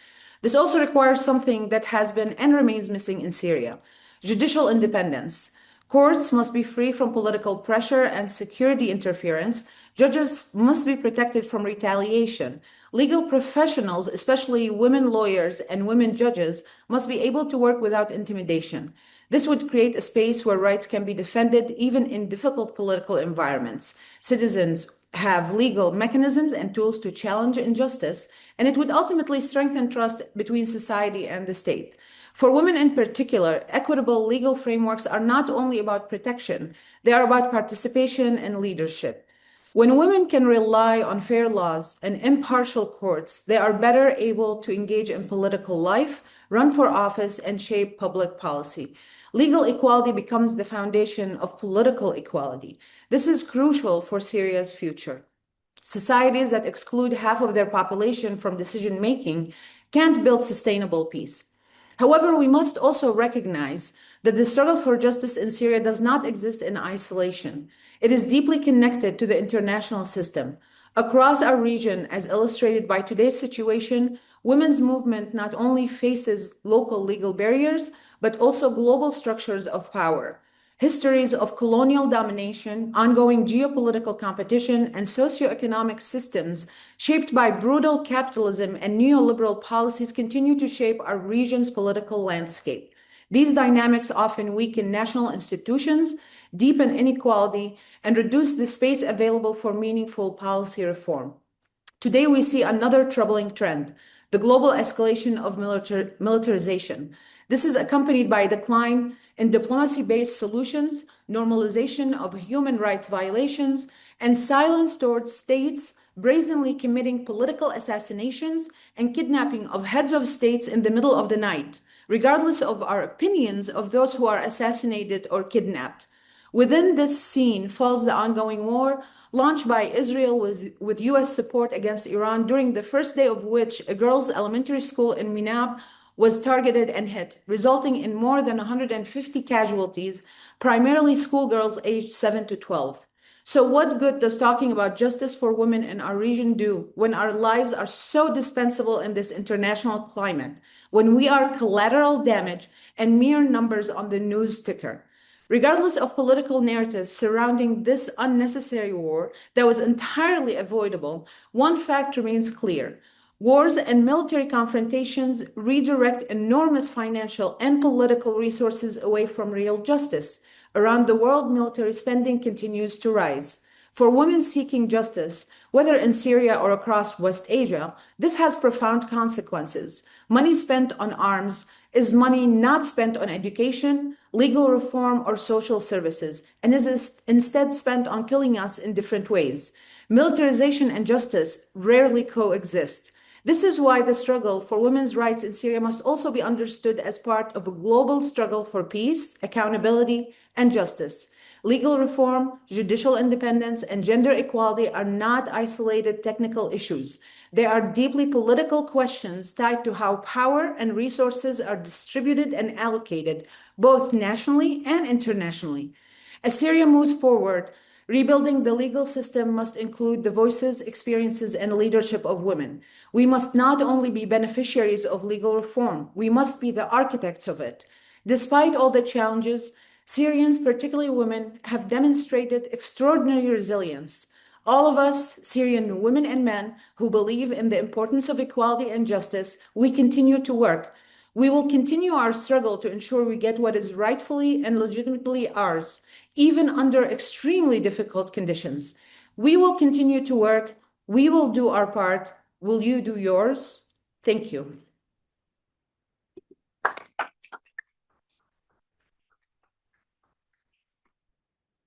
This also requires something that has been and remains missing in Syria: judicial independence. Courts must be free from political pressure and security interference. Judges must be protected from retaliation. Legal professionals, especially women lawyers and women judges, must be able to work without intimidation. This would create a space where rights can be defended even in difficult political environments. Citizens have legal mechanisms and tools to challenge injustice, and it would ultimately strengthen trust between society and the state. For women in particular, equitable legal frameworks are not only about protection, they are about participation and leadership. When women can rely on fair laws and impartial courts, they are better able to engage in political life, run for office, and shape public policy. Legal equality becomes the foundation of political equality. This is crucial for Syria's future. Societies that exclude half of their population from decision-making can't build sustainable peace. However, we must also recognize that the struggle for justice in Syria does not exist in isolation. It is deeply connected to the international system. Across our region, as illustrated by today's situation, women's movement not only faces local legal barriers, but also global structures of power. Histories of colonial domination, ongoing geopolitical competition, and socioeconomic systems shaped by brutal capitalism and neoliberal policies continue to shape our region's political landscape. These dynamics often weaken national institutions, deepen inequality, and reduce the space available for meaningful policy reform. Today, we see another troubling trend: the global escalation of militarization. This is accompanied by a decline in diplomacy-based solutions, normalization of human rights violations, and silence towards states brazenly committing political assassinations and kidnapping of heads of states in the middle of the night, regardless of our opinions of those who are assassinated or kidnapped. Within this scene falls the ongoing war launched by Israel with US support against Iran, during the first day of which a girls' elementary school in Minab was targeted and hit, resulting in more than 150 casualties, primarily schoolgirls aged 7 to 12. So what good does talking about justice for women in our region do when our lives are so dispensable in this international climate, when we are collateral damage and mere numbers on the news ticker? Regardless of political narratives surrounding this unnecessary war that was entirely avoidable, one fact remains clear: wars and military confrontations redirect enormous financial and political resources away from real justice. Around the world, military spending continues to rise. For women seeking justice, whether in Syria or across West Asia, this has profound consequences. Money spent on arms is money not spent on education, legal reform, or social services, and is instead spent on killing us in different ways. Militarization and justice rarely coexist. This is why the struggle for women's rights in Syria must also be understood as part of a global struggle for peace, accountability, and justice. Legal reform, judicial independence, and gender equality are not isolated technical issues. They are deeply political questions tied to how power and resources are distributed and allocated, both nationally and internationally. As Syria moves forward, rebuilding the legal system must include the voices, experiences, and leadership of women. We must not only be beneficiaries of legal reform, we must be the architects of it. Despite all the challenges, Syrians, particularly women, have demonstrated extraordinary resilience. All of us, Syrian women and men who believe in the importance of equality and justice, we continue to work. We will continue our struggle to ensure we get what is rightfully and legitimately ours, even under extremely difficult conditions. We will continue to work. We will do our part. Will you do yours? Thank you.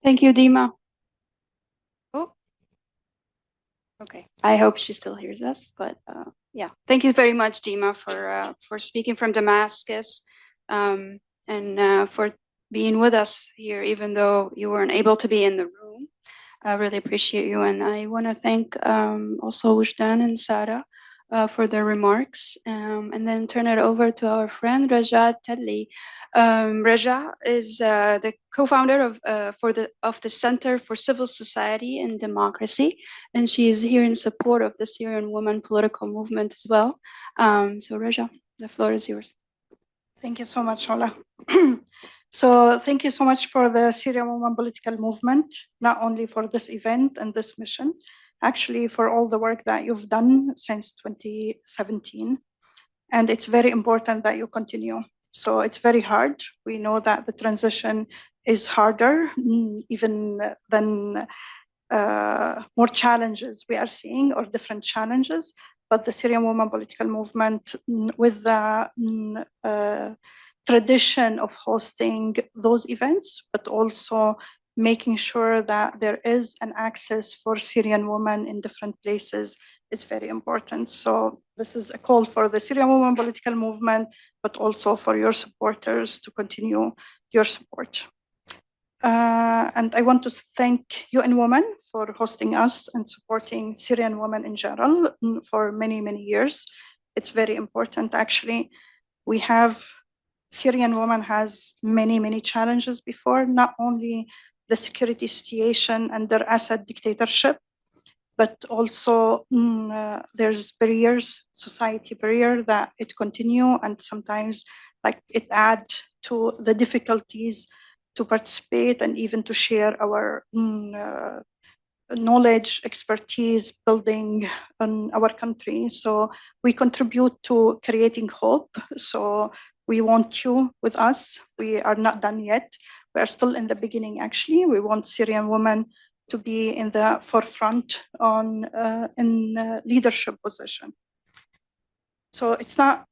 Thank you, Dima. Oh, okay. I hope she still hears us, but yeah. Thank you very much, Dima, for speaking from Damascus, and for being with us here, even though you weren't able to be in the room. I really appreciate you, and I want to thank also Wujdan and Sarah for their remarks, and then turn it over to our friend Raja Tedley. Raja is the co-founder of the Center for Civil Society and Democracy, and she is here in support of the Syrian women political movement as well. So Raja, the floor is yours. Thank you so much, Ola. So thank you so much for the Syrian women political movement, not only for this event and this mission, actually for all the work that you've done since 2017. And it's very important that you continue. So it's very hard. We know that the transition is harder, even than more challenges we are seeing, or different challenges. But the Syrian women political movement, with the tradition of hosting those events, but also making sure that there is an access for Syrian women in different places, is very important. So this is a call for the Syrian women political movement, but also for your supporters to continue your support. And I want to thank UN Women for hosting us and supporting Syrian women in general for many, many years. It's very important, actually. We have Syrian women has many, many challenges before, not only the security situation under Assad dictatorship, but also there's barriers, society barrier that it continue, and sometimes like it add to the difficulties to participate and even to share our knowledge, expertise, building in our country. So we contribute to creating hope. So we want you with us. We are not done yet. We are still in the beginning, actually. We want Syrian women to be in the forefront in leadership position. So it's not,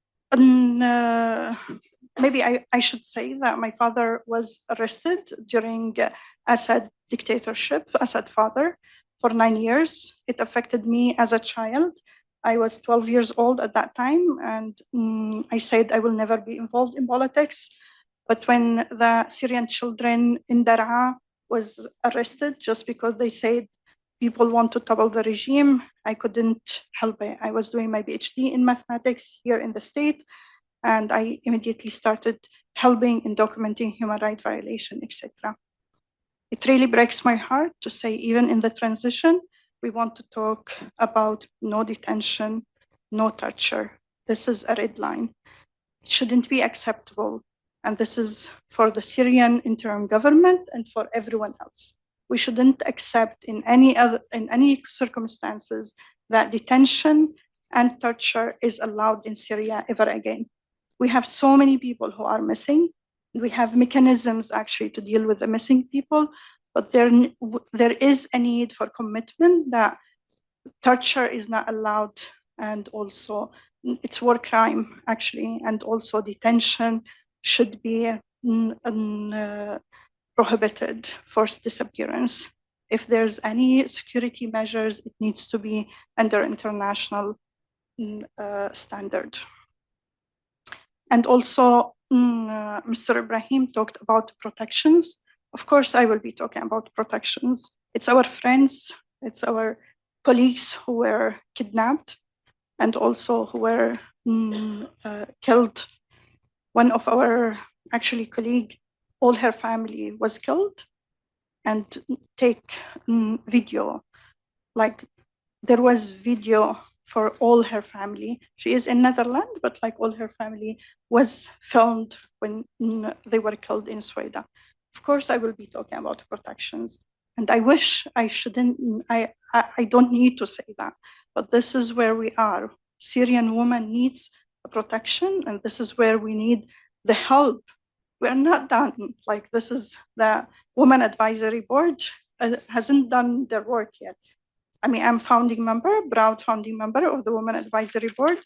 maybe I should say that my father was arrested during Assad dictatorship, Assad father, for 9 years. It affected me as a child. I was 12 years old at that time, and I said I will never be involved in politics. But when the Syrian children in Daraa was arrested just because they said people want to topple the regime, I couldn't help it. I was doing my PhD in mathematics here in the state, and I immediately started helping in documenting human rights violation, etc. It really breaks my heart to say, even in the transition, we want to talk about no detention, no torture. This is a red line. It shouldn't be acceptable. And this is for the Syrian interim government and for everyone else. We shouldn't accept in any circumstances that detention and torture is allowed in Syria ever again. We have so many people who are missing. We have mechanisms actually to deal with the missing people, but there is a need for commitment that torture is not allowed, and also it's war crime actually, and also detention should be prohibited, forced disappearance. If there's any security measures, it needs to be under international standard. And also, Mr. Ibrahim talked about protections Of course, I will be talking about protections. It's our friends, it's our colleagues who were kidnapped and also who were killed. One of our actually colleague, all her family was killed, and take video, like there was video for all her family. She is in Netherlands, but like all her family was filmed when they were killed in Sweden. Of course, I will be talking about protections, and I wish I shouldn't, I don't need to say that, but this is where we are. Syrian woman needs a protection, and this is where we need the help. We're not done. Like, this is the Women Advisory Board hasn't done their work yet. I mean, I'm founding member, proud founding member of the Women Advisory Board.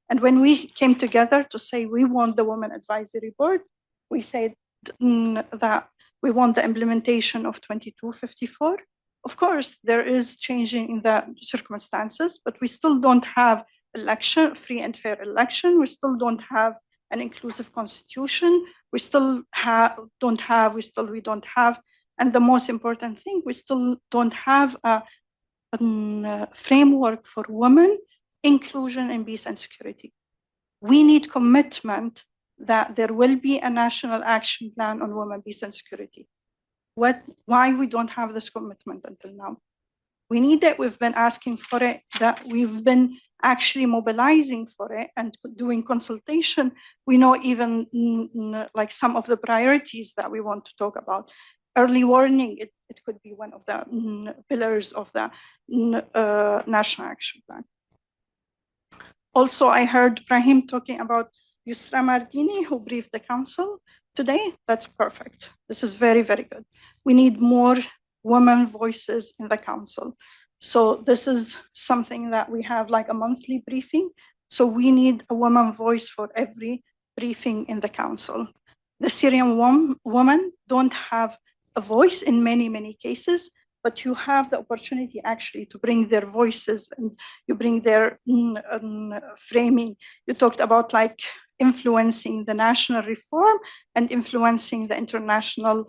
And when we came together to say we want the Women Advisory Board, we said that we want the implementation of 2254. Of course, there is changing in the circumstances, but we still don't have election, free and fair election. We still don't have an inclusive constitution. We still don't have, and the most important thing, we still don't have a framework for women, inclusion in peace and security. We need commitment that there will be a national action plan on women, peace and security. Why we don't have this commitment until now? We need it. We've been asking for it, that we've been actually mobilizing for it and doing consultation. We know even like some of the priorities that we want to talk about. Early warning, it could be one of the pillars of the National Action Plan. Also, I heard Brahim talking about Yusra Mardini, who briefed the council today. That's perfect. This is very, very good. We need more women voices in the council. So this is something that we have like a monthly briefing. So we need a woman voice for every briefing in the council. The Syrian women don't have a voice in many, many cases, but you have the opportunity actually to bring their voices, and you bring their framing. You talked about like influencing the national reform and influencing the international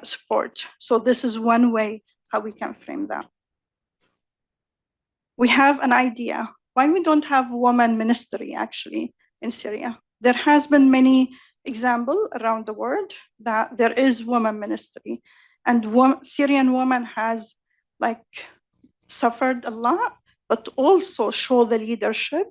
support. So this is one way how we can frame that. We have an idea why we don't have woman ministry actually in Syria. There has been many examples around the world that there is woman ministry, and Syrian woman has like suffered a lot, but also show the leadership,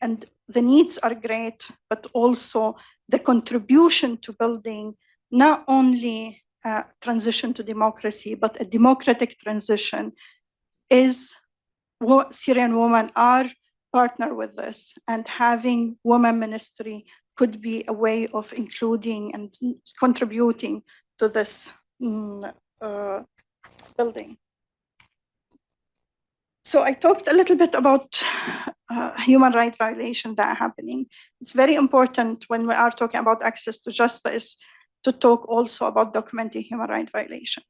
and the needs are great, but also the contribution to building not only a transition to democracy, but a democratic transition is what Syrian women are partner with this, and having women ministry could be a way of including and contributing to this building. So I talked a little bit about human rights violation that are happening. It's very important when we are talking about access to justice to talk also about documenting human rights violation.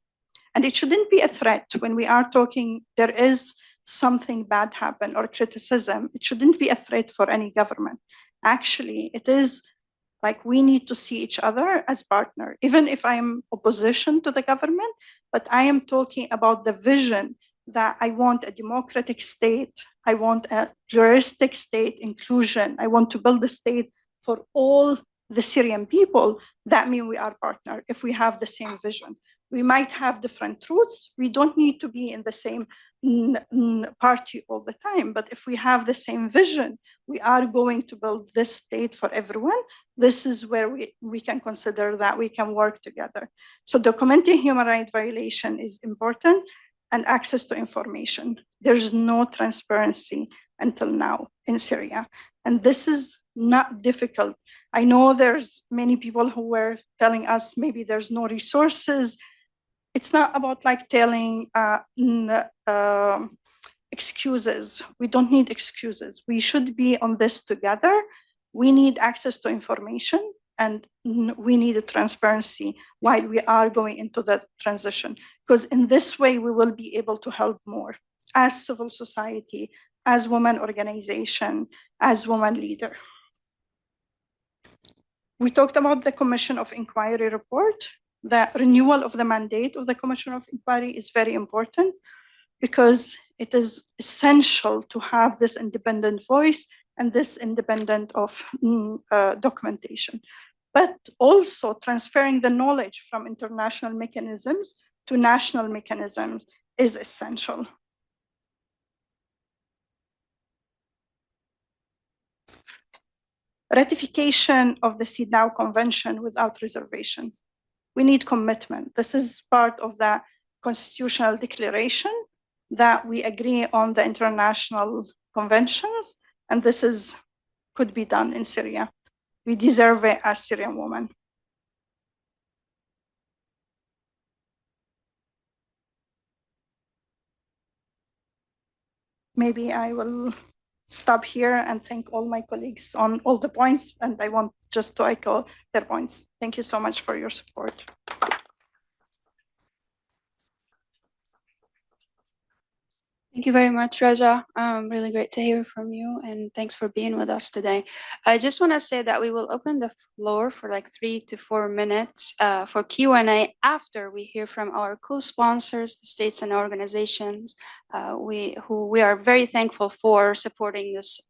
And it shouldn't be a threat when we are talking there is something bad happen or criticism. It shouldn't be a threat for any government. Actually, it is like we need to see each other as partner, even if I'm opposition to the government, but I am talking about the vision that I want a democratic state. I want a pluralistic state, inclusion. I want to build a state for all the Syrian people. That means we are partner if we have the same vision. We might have different roots. We don't need to be in the same party all the time, but if we have the same vision, we are going to build this state for everyone. This is where we can consider that we can work together. So documenting human rights violation is important, and access to information. There's no transparency until now in Syria. And this is not difficult. I know there's many people who were telling us maybe there's no resources. It's not about like telling excuses. We don't need excuses. We should be on this together. We need access to information, and we need a transparency while we are going into that transition. Because in this way, we will be able to help more as civil society, as women organization, as women leader. We talked about the Commission of Inquiry report. the renewal of the mandate of the Commission of Inquiry is very important because it is essential to have this independent voice and this independent of documentation. But also transferring the knowledge from international mechanisms to national mechanisms is essential. Ratification of the CEDAW Convention without reservation. We need commitment. This is part of the constitutional declaration that we agree on the international conventions, and this could be done in Syria. We deserve it as Syrian women. Maybe I will stop here and thank all my colleagues on all the points, and I want just to echo their points. Thank you so much for your support. Thank you very much, Raja. Really great to hear from you, and thanks for being with us today. I just want to say that we will open the floor for like 3 to 4 minutes for Q&A after we hear from our co-sponsors, the states and organizations, who we are very thankful for supporting this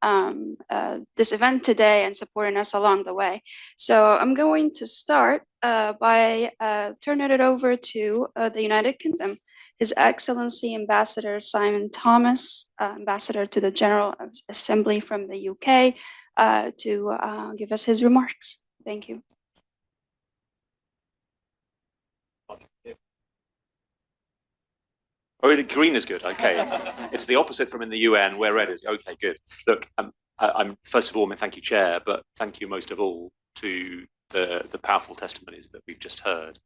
this event today and supporting us along the way. So I'm going to start by turning it over to the United Kingdom. His Excellency Ambassador Simon Thomas, Ambassador to the General Assembly from the UK, to give us his remarks. Thank you. Oh, green is good. Okay, it's the opposite from in the UN where red is. Okay, good. Look, I'm first of all, thank you, Chair, but thank you most of all to the powerful testimonies that we've just heard.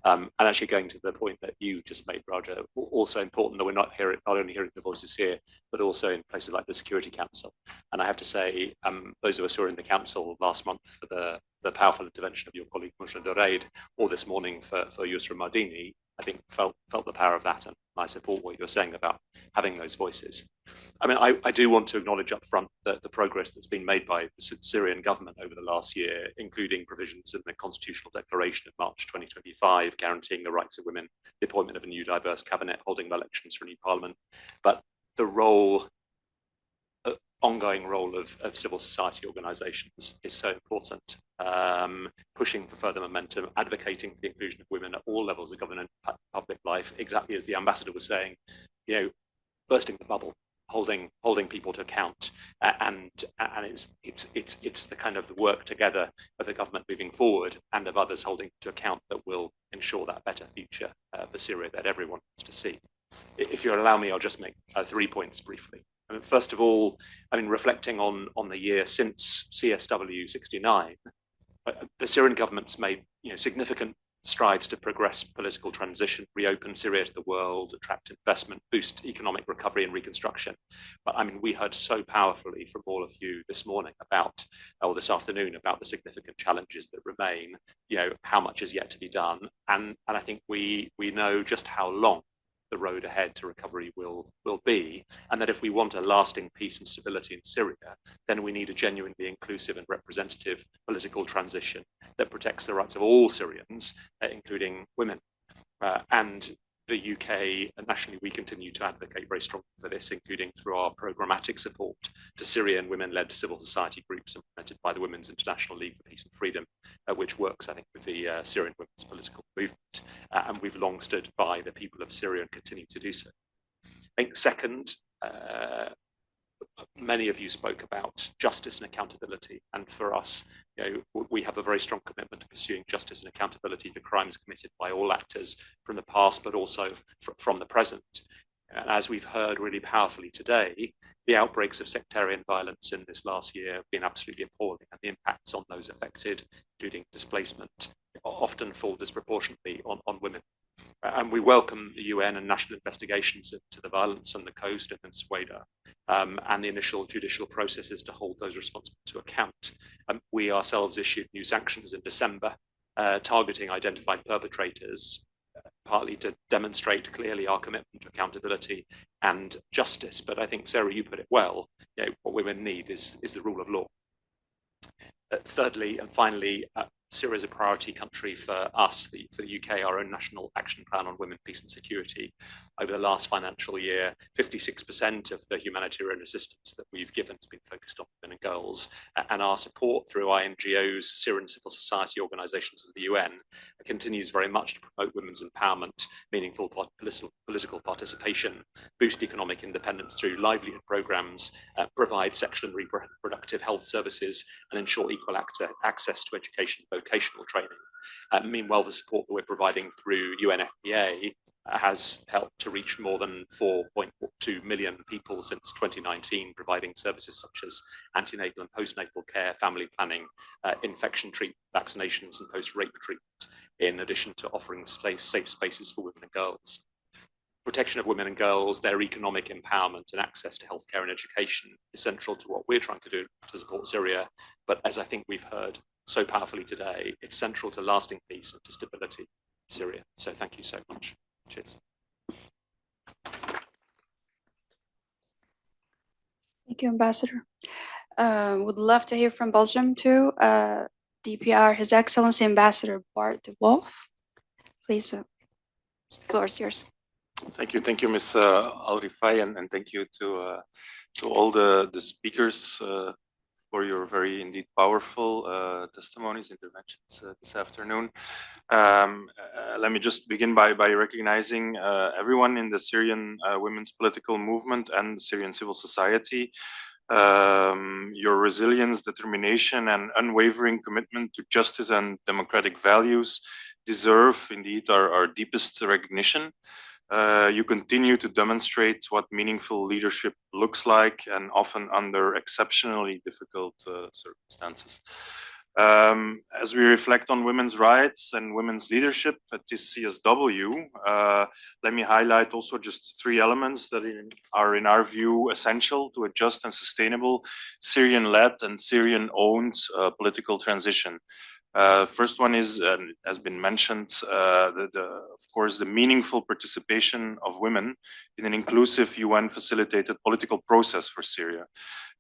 And actually going to the point that you just made, Raja, also important that we're not only hearing the voices here, but also in places like the Security Council. And I have to say, those of us who were in the Council last month for the powerful intervention of your colleague Mujna Doraid, or this morning for Yusra Mardini, I think felt the power of that, and I support what you're saying about having those voices. I mean, I do want to acknowledge up front the progress that's been made by the Syrian government over the last year, including provisions in the Constitutional Declaration of March 2025, guaranteeing the rights of women, the appointment of a new diverse cabinet, holding elections for a new parliament. But the ongoing role of civil society organisations is so important, pushing for further momentum, advocating for the inclusion of women at all levels of government and public life, exactly as the ambassador was saying, bursting the bubble, holding people to account, and it's the kind of the work together of the government moving forward and of others holding to account that will ensure that better future for Syria that everyone wants to see. If you allow me, I'll just make 3 points briefly. I mean, first of all, reflecting on the year since CSW69, the Syrian government's made significant strides to progress political transition, reopen Syria to the world, attract investment, boost economic recovery and reconstruction. But we heard so powerfully from all of you this morning or this afternoon about the significant challenges that remain, how much is yet to be done. And I think we know just how long the road ahead to recovery will be, and that if we want a lasting peace and stability in Syria, then we need a genuinely inclusive and representative political transition that protects the rights of all Syrians, including women. And the UK, and nationally, we continue to advocate very strongly for this, including through our programmatic support to Syrian women-led civil society groups implemented by the Women's International League for Peace and Freedom, which works, I think, with the Syrian women's political movement. And we've long stood by the people of Syria and continue to do so. I think second, many of you spoke about justice and accountability, and for us, we have a very strong commitment to pursuing justice and accountability for crimes committed by all actors from the past, but also from the present. And as we've heard really powerfully today, the outbreaks of sectarian violence in this last year have been absolutely appalling, and the impacts on those affected, including displacement, often fall disproportionately on women. And we welcome the UN and national investigations into the violence on the coast and in Sweden, and the initial judicial processes to hold those responsible to account. We ourselves issued new sanctions in December, targeting identified perpetrators, partly to demonstrate clearly our commitment to accountability and justice. But I think, Sarah, you put it well, what women need is the rule of law. Thirdly, and finally, Syria is a priority country for us, for the UK, our own national action plan on women, peace and security. Over the last financial year, 56% of the humanitarian assistance that we've given has been focused on women and girls, and our support through NGOs, Syrian civil society organizations of the UN continues very much to promote women's empowerment, meaningful political participation, boost economic independence through livelihood programs, provide sexual and reproductive health services, and ensure equal access to education and vocational training. Meanwhile, the support that we're providing through UNFPA has helped to reach more than 4.2 million people since 2019, providing services such as antenatal and postnatal care, family planning, infection treatment, vaccinations, and post-rape treatment, in addition to offering safe spaces for women and girls. Protection of women and girls, their economic empowerment and access to healthcare and education is central to what we're trying to do to support Syria. But as I think we've heard so powerfully today, it's central to lasting peace and to stability in Syria. So thank you so much. Cheers. Thank you, Ambassador. Would love to hear from Belgium too. DPR, His Excellency Ambassador Bart de Wolf. Please, the floor is yours. Thank you, Ms. Al-Rifai, and thank you to all the speakers for your very indeed powerful testimonies, interventions this afternoon. Let me just begin by recognizing everyone in the Syrian women's political movement and Syrian civil society. Your resilience, determination, and unwavering commitment to justice and democratic values deserve indeed our deepest recognition. You continue to demonstrate what meaningful leadership looks like, and often under exceptionally difficult circumstances. As we reflect on women's rights and women's leadership at this CSW, let me highlight also just 3 elements that are, in our view, essential to a just and sustainable Syrian-led and Syrian-owned political transition. First one is, has been mentioned, of course, the meaningful participation of women in an inclusive UN-facilitated political process for Syria.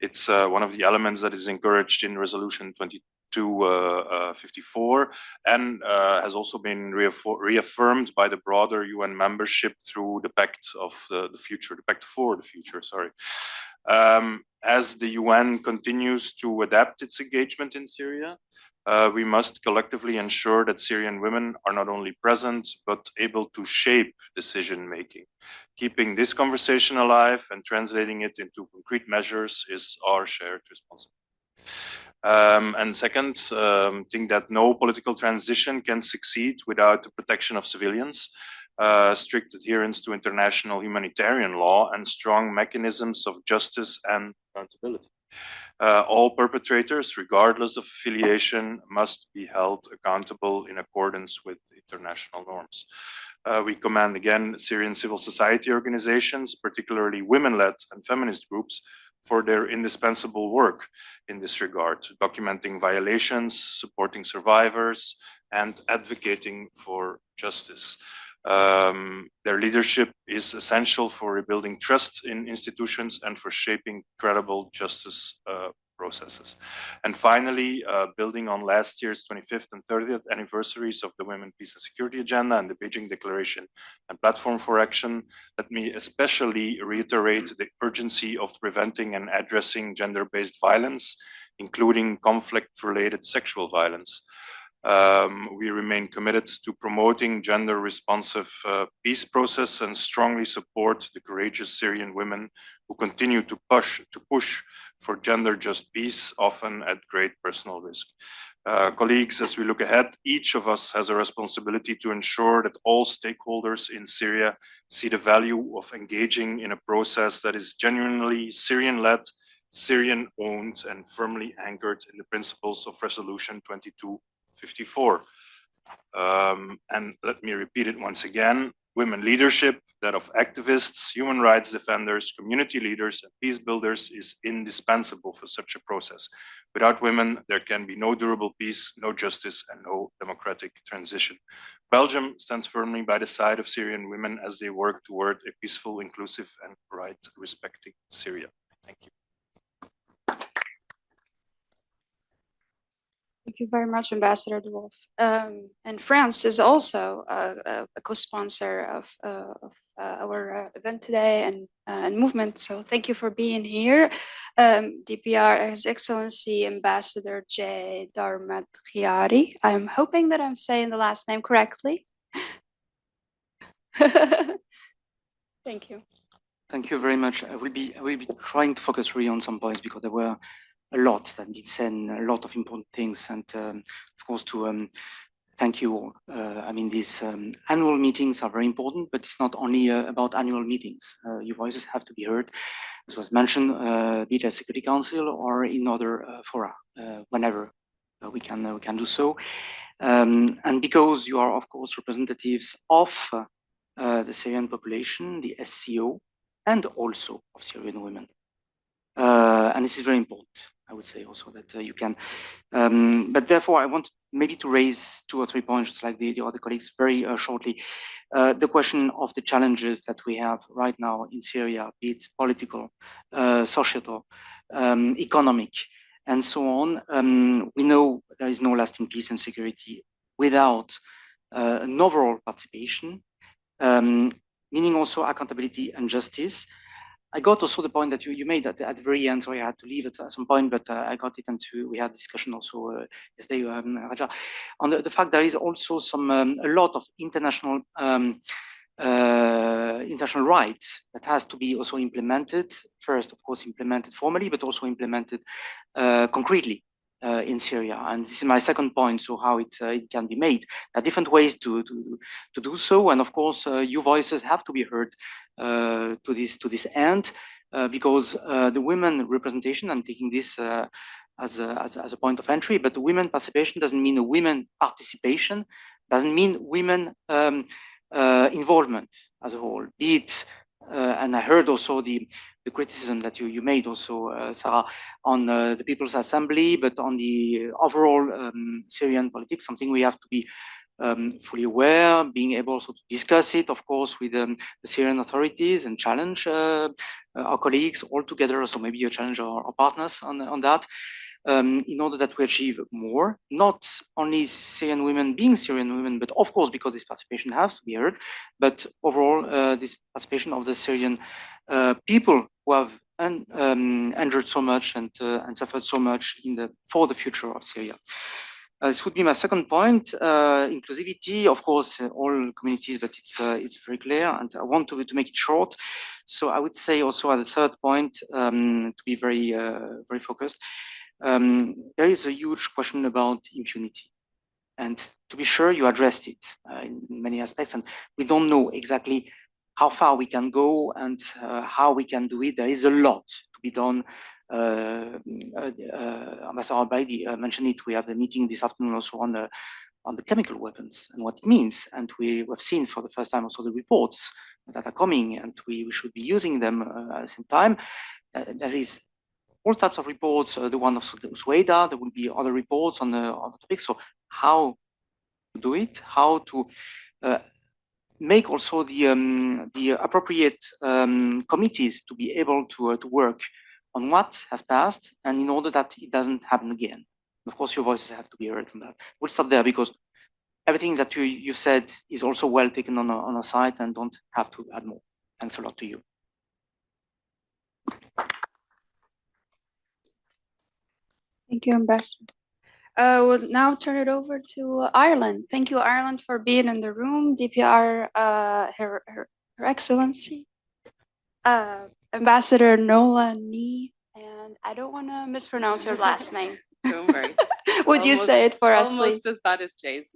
It's one of the elements that is encouraged in Resolution 2254 and has also been reaffirmed by the broader UN membership through the Pact of the Future, the Pact for the Future, sorry. As the UN continues to adapt its engagement in Syria, we must collectively ensure that Syrian women are not only present, but able to shape decision-making. Keeping this conversation alive and translating it into concrete measures is our shared responsibility. And second, think that no political transition can succeed without the protection of civilians, strict adherence to international humanitarian law, and strong mechanisms of justice and accountability. All perpetrators, regardless of affiliation, must be held accountable in accordance with international norms. We commend again Syrian civil society organizations, particularly women-led and feminist groups, for their indispensable work in this regard, documenting violations, supporting survivors, and advocating for justice. Their leadership is essential for rebuilding trust in institutions and for shaping credible justice processes. And finally, building on last year's 25th and 30th anniversaries of the Women, Peace and Security Agenda and the Beijing Declaration and Platform for Action, let me especially reiterate the urgency of preventing and addressing gender-based violence, including conflict-related sexual violence. We remain committed to promoting gender-responsive peace process and strongly support the courageous Syrian women who continue to push for gender-just peace, often at great personal risk. Colleagues, as we look ahead, each of us has a responsibility to ensure that all stakeholders in Syria see the value of engaging in a process that is genuinely Syrian-led, Syrian-owned, and firmly anchored in the principles of Resolution 2254. And let me repeat it once again: women leadership, that of activists, human rights defenders, community leaders, and peace builders, is indispensable for such a process. Without women, there can be no durable peace, no justice, and no democratic transition. Belgium stands firmly by the side of Syrian women as they work toward a peaceful, inclusive, and right-respecting Syria. Thank you. Thank you very much, Ambassador De Wolf. And France is also a co-sponsor of our event today and movement. So thank you for being here. DPR, His Excellency Ambassador J. Darmat Khiari. I'm hoping that I'm saying the last name correctly. Thank you. Thank you very much. I will be trying to focus really on some points because there were a lot that did said, a lot of important things, and of course to thank you all. I mean, these annual meetings are very important, but it's not only about annual meetings. Your voices have to be heard, as was mentioned, be it at Security Council or in other fora, whenever we can do so. And because you are, of course, representatives of the Syrian population, the SCO, and also of Syrian women. And this is very important, I would say also that you can, but therefore I want maybe to raise 2 or 3 points like the other colleagues very shortly. The question of the challenges that we have right now in Syria, be it political, societal, economic, and so on. We know there is no lasting peace and security without an overall participation, meaning also accountability and justice. I got also the point that you made at the very end. Sorry, I had to leave at some point, but I got it, and we had discussion also yesterday, Raja, on the fact there is also some a lot of international international rights that has to be also implemented. First, of course, implemented formally, but also implemented concretely. In Syria, and this is my second point. So how it can be made. There are different ways to do so, and of course, your voices have to be heard to this end, because the women representation. I'm taking this as a point of entry, but the women participation doesn't mean a women participation, doesn't mean women involvement as a whole. Be it, and I heard also the criticism that you made also, Sarah, on the People's Assembly, but on the overall Syrian politics, something we have to be fully aware, being able also to discuss it, of course, with the Syrian authorities and challenge our colleagues all together. So maybe you challenge our partners on that. In order that we achieve more, not only Syrian women being Syrian women, but of course, because this participation has to be heard, but overall, this participation of the Syrian people who have endured so much and suffered so much for the future of Syria. This would be my second point. Inclusivity, of course, all communities, but it's very clear, and I want to make it short. So I would say also as a third point, to be very focused. There is a huge question about impunity, and to be sure, you addressed it in many aspects, and we don't know exactly how far we can go and how we can do it. There is a lot to be done. Ambassador Baidi mentioned it. We have the meeting this afternoon also on the chemical weapons and what it means, and we have seen for the first time also the reports that are coming, and we should be using them at the same time. There is all types of reports, the one of Sueda, there will be other reports on the topic. So how to do it, how to make also the appropriate committees to be able to work on what has passed, and in order that it doesn't happen again. Of course, your voices have to be heard on that. We'll stop there because everything that you said is also well taken on our side, and don't have to add more. Thanks a lot to you. Thank you, Ambassador. We'll now turn it over to Ireland. Thank you, Ireland, for being in the room. DPR, Her Excellency, Ambassador Nola Nee, and I don't want to mispronounce your last name. Don't worry. Would you say it for us, please? Almost as bad as Jay's,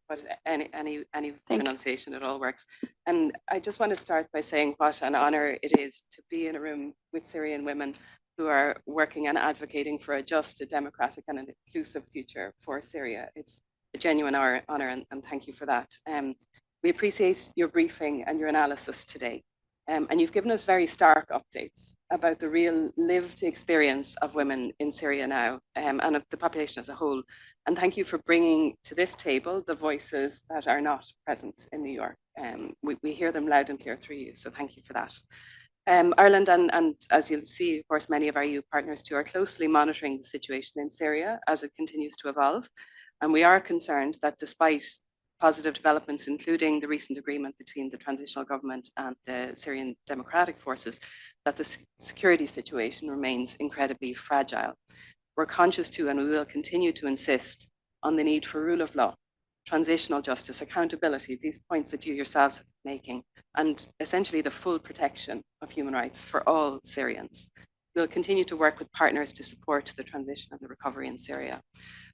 but any pronunciation, it all works. And I just want to start by saying what an honor it is to be in a room with Syrian women who are working and advocating for a just, a democratic, and an inclusive future for Syria. It's a genuine honor, and thank you for that. We appreciate your briefing and your analysis today. And you've given us very stark updates about the real lived experience of women in Syria now, and of the population as a whole. And thank you for bringing to this table the voices that are not present in New York. We hear them loud and clear through you, so thank you for that. Ireland and as you'll see, of course, many of our EU partners too are closely monitoring the situation in Syria as it continues to evolve. And we are concerned that despite positive developments, including the recent agreement between the transitional government and the Syrian Democratic Forces, that the security situation remains incredibly fragile. We're conscious too, and we will continue to insist on the need for rule of law, transitional justice, accountability, these points that you yourselves are making, and essentially the full protection of human rights for all Syrians. We'll continue to work with partners to support the transition and the recovery in Syria.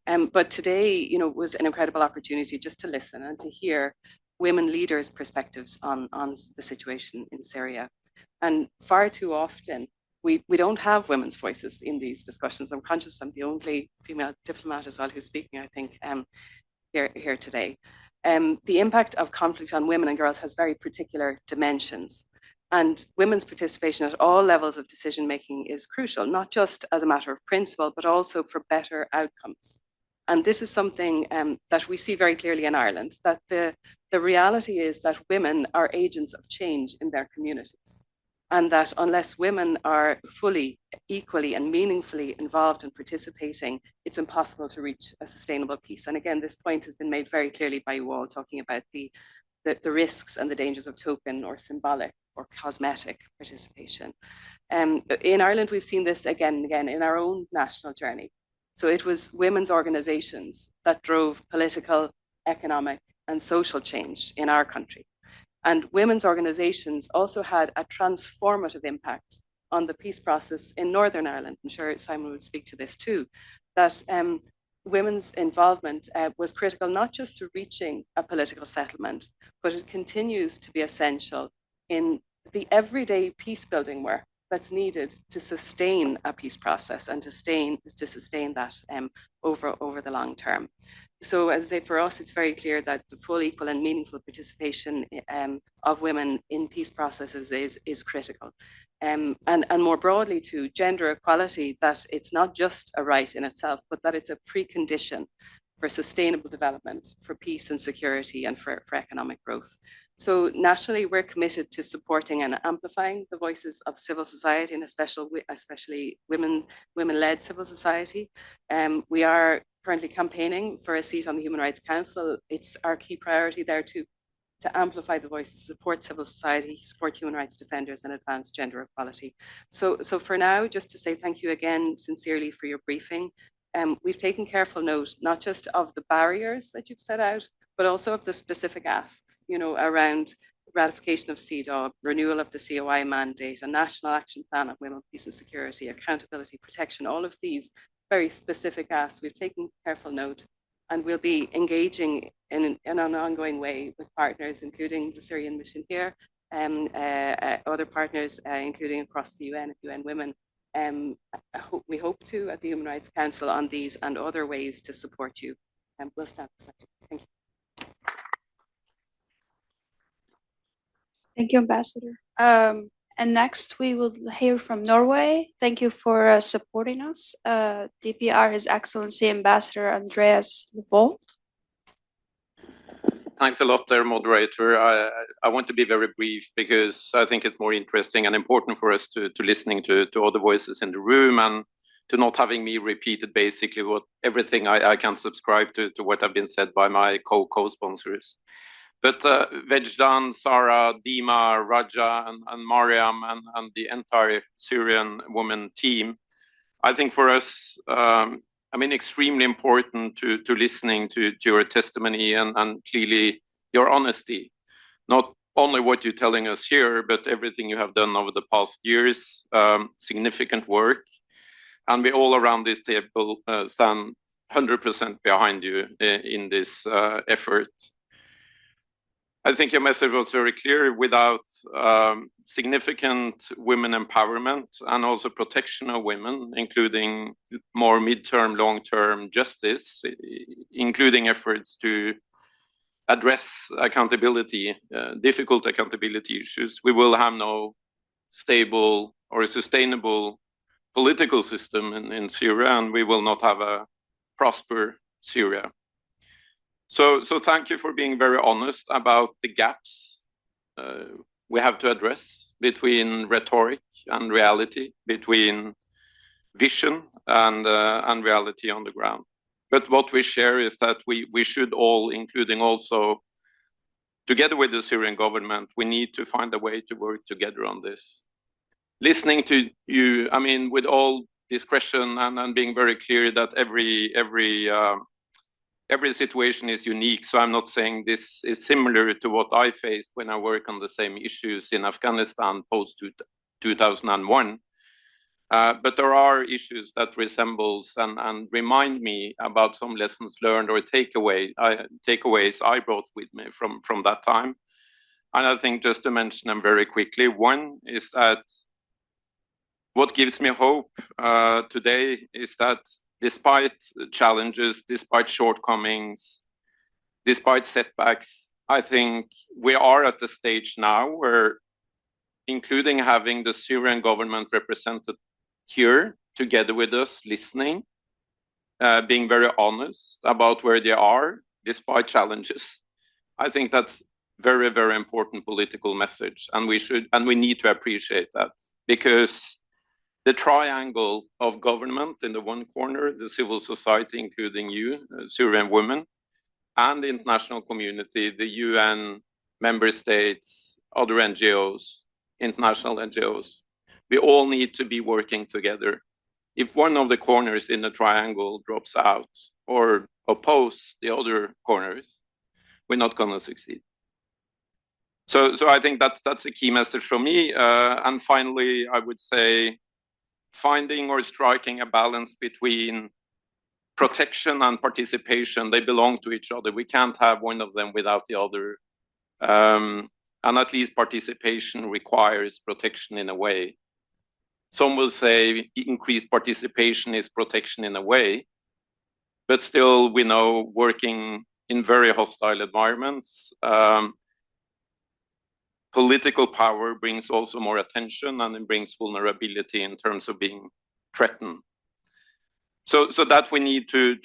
But today, was an incredible opportunity just to listen and to hear women leaders' perspectives on the situation in Syria. And far too often, we don't have women's voices in these discussions. I'm conscious I'm the only female diplomat as well who's speaking, I think, here today. The impact of conflict on women and girls has very particular dimensions. And women's participation at all levels of decision making is crucial, not just as a matter of principle, but also for better outcomes. And this is something that we see very clearly in Ireland, that the reality is that women are agents of change in their communities. And that unless women are fully, equally, and meaningfully involved and participating, it's impossible to reach a sustainable peace. And again, this point has been made very clearly by you all, talking about the risks and the dangers of token or symbolic or cosmetic participation. In Ireland, we've seen this again and again in our own national journey. So it was women's organizations that drove political, economic, and social change in our country. And women's organizations also had a transformative impact on the peace process in Northern Ireland. I'm sure Simon would speak to this too, that women's involvement was critical not just to reaching a political settlement, but it continues to be essential in the everyday peace building work that's needed to sustain a peace process and to sustain that over the long term. So as I say, for us, it's very clear that the full, equal and meaningful participation of women in peace processes is critical. And more broadly to gender equality, that it's not just a right in itself, but that it's a precondition for sustainable development, for peace and security, and for economic growth. So nationally, we're committed to supporting and amplifying the voices of civil society, and especially women-led civil society. We are currently campaigning for a seat on the Human Rights Council. It's our key priority there to amplify the voices, support civil society, support human rights defenders, and advance gender equality. So for now, just to say thank you again sincerely for your briefing. We've taken careful note, not just of the barriers that you've set out, but also of the specific asks, around ratification of CEDAW, renewal of the COI mandate, a national action plan on women, peace and security, accountability, protection, all of these very specific asks. We've taken careful note, and we'll be engaging in an ongoing way with partners, including the Syrian mission here, other partners, including across the UN and UN Women. We hope to at the Human Rights Council on these and other ways to support you. We'll stand for a second. Thank you. Thank you, Ambassador. And next we will hear from Norway. Thank you for supporting us. DPR, His Excellency Ambassador Andreas Levold. Thanks a lot there, moderator. I want to be very brief because I think it's more interesting and important for us to listening to other voices in the room and to not having me repeated basically everything I can subscribe to what have been said by my co-sponsors. But Vejdan, Sarah, Dima, Raja, and Mariam, and the entire Syrian women team, I think for us, extremely important to listening to your testimony and clearly your honesty. Not only what you're telling us here, but everything you have done over the past years, significant work. And we all around this table stand 100% behind you in this effort. I think your message was very clear. Without significant women empowerment and also protection of women, including more midterm, long-term justice, including efforts to address accountability, difficult accountability issues, we will have no stable or sustainable political system in Syria, and we will not have a prosper Syria. So thank you for being very honest about the gaps we have to address. between rhetoric and reality, between vision and reality on the ground. But what we share is that we should all, including also together with the Syrian government, we need to find a way to work together on this. Listening to you, I mean, with all discretion and being very clear that every situation is unique. So I'm not saying this is similar to what I faced when I work on the same issues in Afghanistan post 2001. But there are issues that resembles and remind me about some lessons learned or takeaways I brought with me from that time. And I think just to mention them very quickly, one is that what gives me hope today is that despite challenges, despite shortcomings, despite setbacks, I think we are at the stage now where, including having the Syrian government represented here together with us, listening, being very honest about where they are despite challenges. I think that's very, very important political message, and we need to appreciate that, because the triangle of government in the one corner, the civil society, including you, Syrian women, and the international community, the UN, member states, other NGOs, international NGOs, we all need to be working together. If one of the corners in the triangle drops out or oppose the other corners, we're not going to succeed. So I think that's a key message from me. And finally, I would say finding or striking a balance between protection and participation. They belong to each other. We can't have one of them without the other. And at least participation requires protection in a way. Some will say increased participation is protection in a way, but still we know working in very hostile environments, political power brings also more attention, and it brings vulnerability in terms of being threatened. So that we need to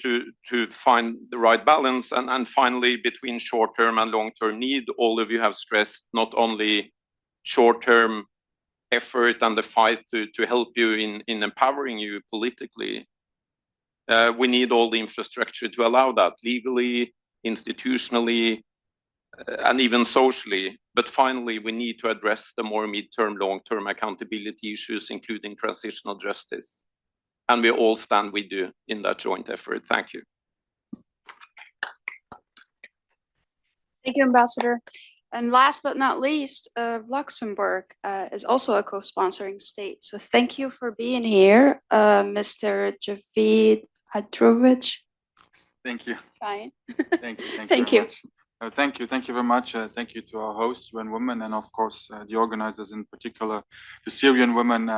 find the right balance. And finally, between short-term and long-term need, all of you have stressed not only short-term effort and the fight to help you in empowering you politically. We need all the infrastructure to allow that, legally, institutionally, and even socially. But finally, we need to address the more mid-term, long-term accountability issues, including transitional justice. And we all stand with you in that joint effort. Thank you. Thank you, Ambassador. And last but not least, Luxembourg is also a co-sponsoring state. So thank you for being here, Mr. Javid Hadrovich. Thank you. Fine. Thank you. Thank you. Thank you very much. Thank you to our hosts, UN Women, and of course the organizers, in particular the Syrian Women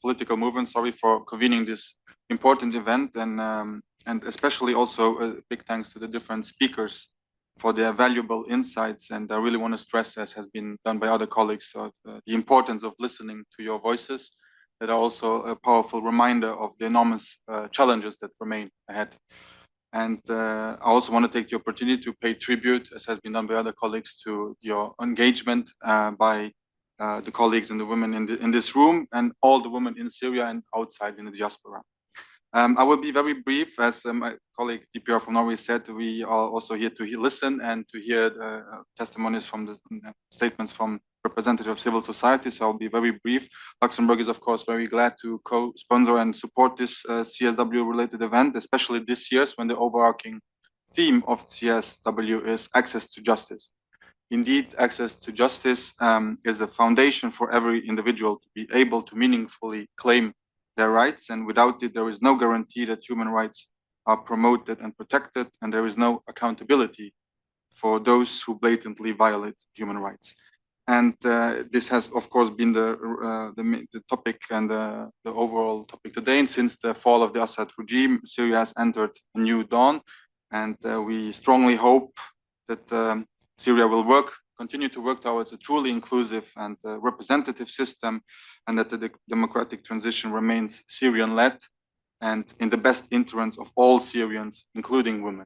political movement. Sorry for convening this important event, and especially also a big thanks to the different speakers for their valuable insights. And I really want to stress, as has been done by other colleagues, of the importance of listening to your voices, that are also a powerful reminder of the enormous challenges that remain ahead. And I also want to take the opportunity to pay tribute, as has been done by other colleagues, to your engagement by the colleagues and the women in this room, and all the women in Syria and outside in the diaspora. I will be very brief. As my colleague DPR from Norway said, we are also here to listen and to hear testimonies from the statements from representatives of civil society. So I'll be very brief. Luxembourg is, of course, very glad to co-sponsor and support this CSW-related event, especially this year when the overarching theme of CSW is access to justice. Indeed, access to justice is a foundation for every individual to be able to meaningfully claim their rights, and without it, there is no guarantee that human rights are promoted and protected, and there is no accountability for those who blatantly violate human rights. And this has, of course, been the topic and the overall topic today. And since the fall of the Assad regime, Syria has entered a new dawn, and we strongly hope that Syria will continue to work towards a truly inclusive and representative system, and that the democratic transition remains Syrian-led and in the best interest of all Syrians, including women.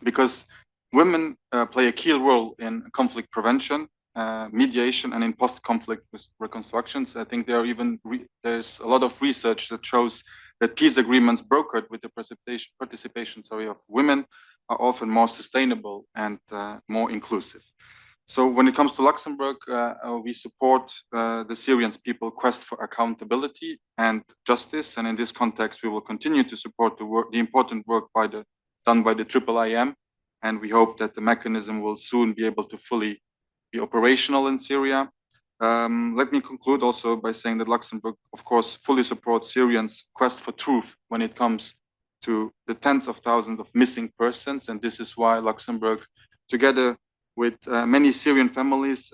Because women play a key role in conflict prevention, mediation and in post-conflict reconstructions. I think there's a lot of research that shows that peace agreements brokered with the participation of women are often more sustainable and more inclusive. So when it comes to Luxembourg, we support the Syrian people's quest for accountability and justice. And in this context, we will continue to support the important work done by the IIIM. And we hope that the mechanism will soon be able to fully be operational in Syria. Let me conclude also by saying that Luxembourg, of course, fully supports Syrians' quest for truth when it comes to the tens of thousands of missing persons. And this is why Luxembourg, together with many Syrian families,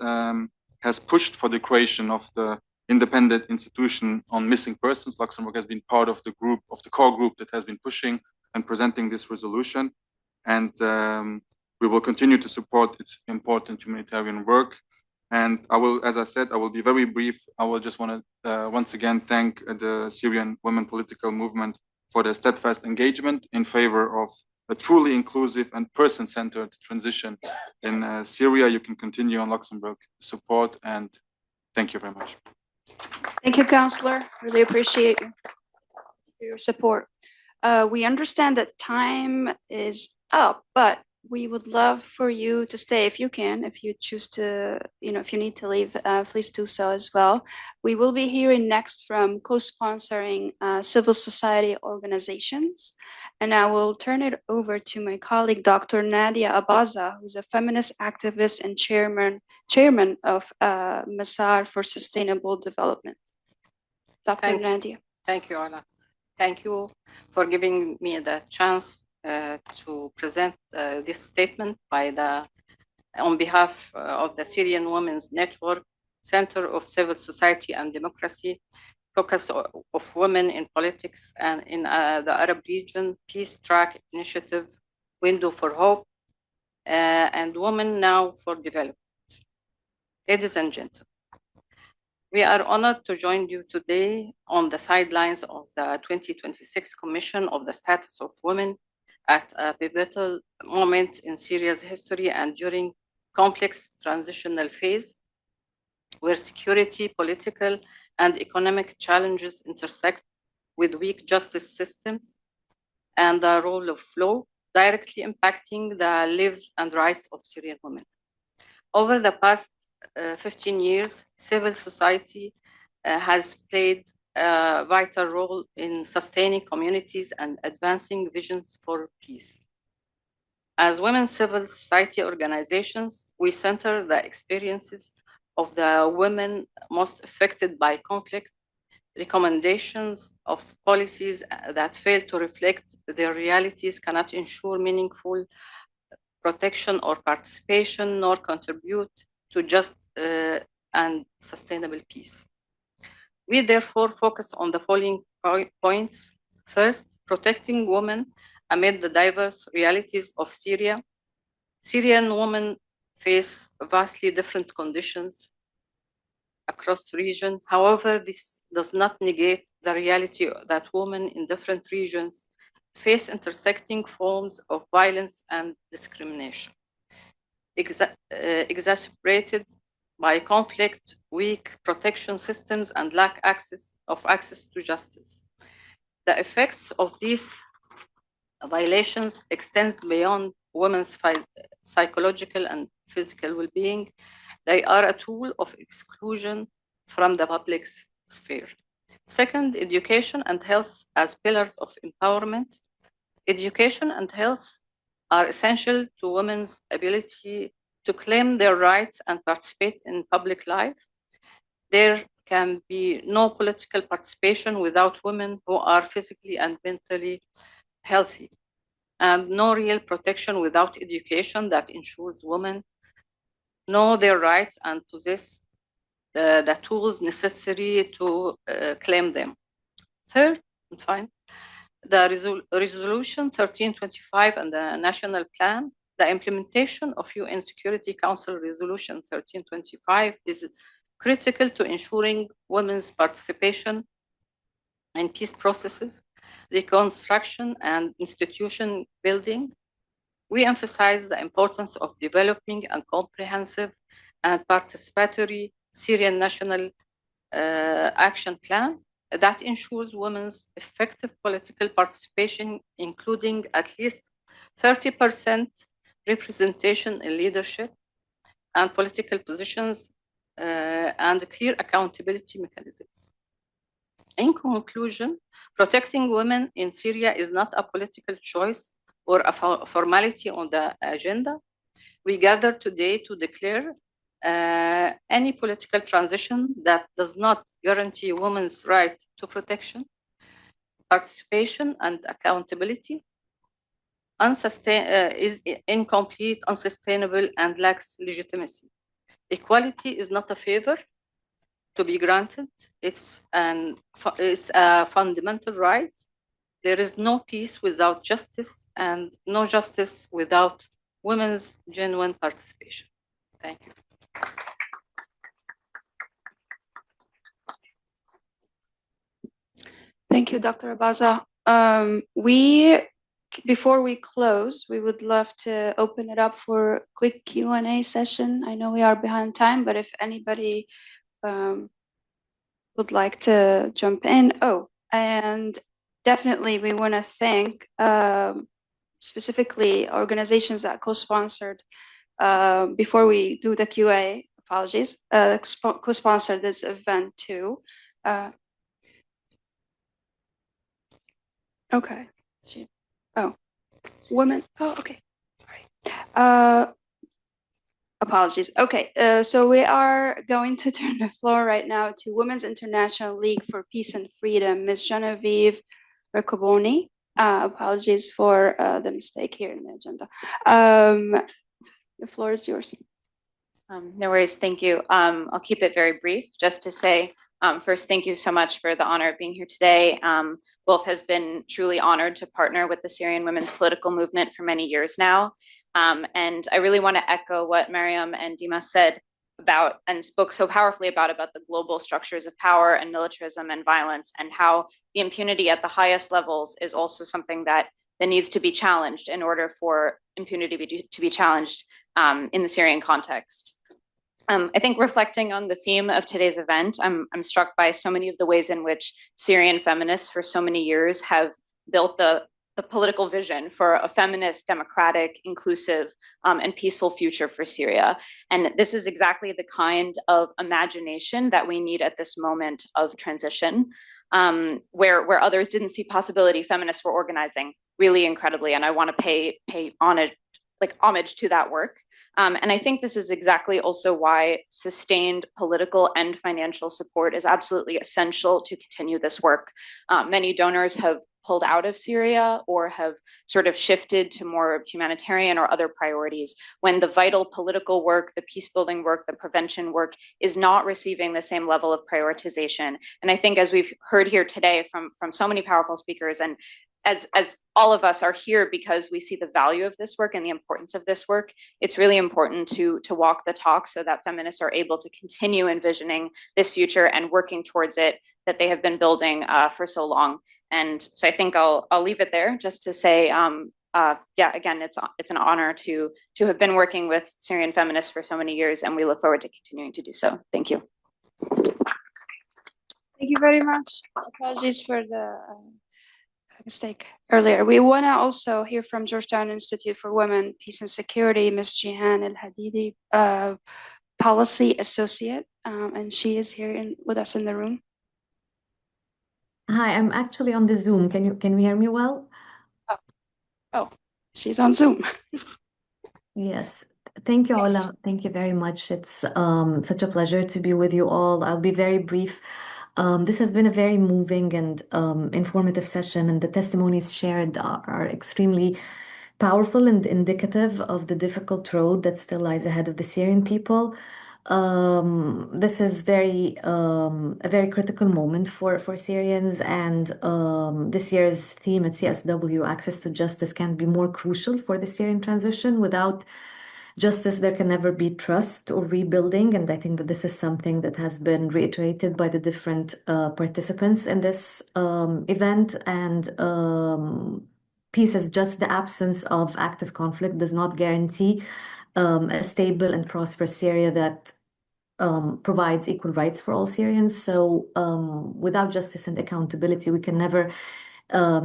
has pushed for the creation of the independent institution on missing persons. Luxembourg has been part of the core group that has been pushing and presenting this resolution. And we will continue to support its important humanitarian work. And I will, as I said, I will be very brief. I will just want to once again thank the Syrian women political movement for their steadfast engagement in favor of a truly inclusive and person-centered transition in Syria. You can continue on Luxembourg support, and thank you very much. Thank you, Councillor. Really appreciate you for your support. We understand that time is up, but we would love for you to stay if you can. If you choose to, if you need to leave, please do so as well. We will be hearing next from co-sponsoring civil society organizations. And I will turn it over to my colleague, Dr. Nadia Abaza, who's a feminist activist and chairman of Masar for Sustainable Development. Dr. Nadia. Thank you, Ola. Thank you for giving me the chance to present this statement on behalf of the Syrian Women's Network, Center of Civil Society and Democracy, Focus of Women in Politics and in the Arab Region, Peace Track Initiative, Window for Hope, and Women Now for Development. Ladies and gentlemen, we are honored to join you today on the sidelines of the 2026 Commission of the Status of Women at a pivotal moment in Syria's history and during complex transitional phase where security, political, and economic challenges intersect with weak justice systems and the rule of law directly impacting the lives and rights of Syrian women. Over the past 15 years, civil society has played a vital role in sustaining communities and advancing visions for peace. As women's civil society organizations, we center the experiences of the women most affected by conflict, recommendations of policies that fail to reflect their realities cannot ensure meaningful protection or participation, nor contribute to just and sustainable peace. We therefore focus on the following points. First, protecting women amid the diverse realities of Syria. Syrian women face vastly different conditions across the region. However, this does not negate the reality that women in different regions face intersecting forms of violence and discrimination, exacerbated by conflict, weak protection systems, and lack of access to justice. The effects of these violations extend beyond women's psychological and physical well-being. They are a tool of exclusion from the public sphere. Second, education and health as pillars of empowerment. Education and health are essential to women's ability to claim their rights and participate in public life. There can be no political participation without women who are physically and mentally healthy, and no real protection without education that ensures women know their rights and possess the tools necessary to claim them. Third, and finally, the Resolution 1325 and the National Plan, the implementation of UN Security Council Resolution 1325 is critical to ensuring women's participation in peace processes, reconstruction, and institution building. We emphasize the importance of developing a comprehensive and participatory Syrian National Action Plan that ensures women's effective political participation, including at least 30% representation in leadership and political positions and clear accountability mechanisms. In conclusion, protecting women in Syria is not a political choice or a formality on the agenda. We gather today to declare any political transition that does not guarantee women's right to protection, participation, and accountability is incomplete, unsustainable, and lacks legitimacy. Equality is not a favor to be granted. It's a fundamental right. There is no peace without justice and no justice without women's genuine participation. Thank you. Thank you, Dr. Abaza. Before we close, we would love to open it up for a quick Q&A session. I know we are behind time, but if anybody would like to jump in. Oh, and definitely we want to thank specifically organizations that co-sponsored before we do the QA, apologies, co-sponsored this event too. Okay. Oh, women. Oh, okay. Sorry. Apologies. Okay. So we are going to turn the floor right now to Women's International League for Peace and Freedom, Ms. Genevieve Riccoboni. Apologies for the mistake here in the agenda. The floor is yours. No worries. Thank you. I'll keep it very brief, just to say, first, thank you so much for the honor of being here today. WOLF has been truly honored to partner with the Syrian women's political movement for many years now. And I really want to echo what Mariam and Dima said about and spoke so powerfully about the global structures of power and militarism and violence, and how the impunity at the highest levels is also something that needs to be challenged in order for impunity to be challenged in the Syrian context. I think reflecting on the theme of today's event, I'm struck by so many of the ways in which Syrian feminists for so many years have built the political vision for a feminist, democratic, inclusive, and peaceful future for Syria. And this is exactly the kind of imagination that we need at this moment of transition, where others didn't see possibility, feminists were organizing really incredibly. And I want to pay homage to that work. And I think this is exactly also why sustained political and financial support is absolutely essential to continue this work. Many donors have pulled out of Syria or have sort of shifted to more humanitarian or other priorities, when the vital political work, the peace building work, the prevention work is not receiving the same level of prioritization. And I think, as we've heard here today from so many powerful speakers, and as all of us are here because we see the value of this work and the importance of this work, it's really important to walk the talk so that feminists are able to continue envisioning this future and working towards it that they have been building for so long. And so I think I'll leave it there, just to say, yeah, again, it's an honor to have been working with Syrian feminists for so many years, and we look forward to continuing to do so. Thank you. Thank you very much. Apologies for the mistake earlier. We want to also hear from Georgetown Institute for Women, Peace and Security, Ms. Jihan El-Hadidi, Policy Associate, and she is here with us in the room. Hi, I'm actually on the Zoom. Can you hear me well? Oh, she's on Zoom. Yes. Thank you, Ola. Thank you very much. It's such a pleasure to be with you all. I'll be very brief. This has been a very moving and informative session, and the testimonies shared are extremely powerful and indicative of the difficult road that still lies ahead of the Syrian people. This is a very critical moment for Syrians, and this year's theme at CSW, Access to Justice, can't be more crucial for the Syrian transition. Without justice, there can never be trust or rebuilding, and I think that this is something that has been reiterated by the different participants in this event. And peace is just the absence of active conflict, does not guarantee a stable and prosperous Syria that provides equal rights for all Syrians. So without justice and accountability, we can never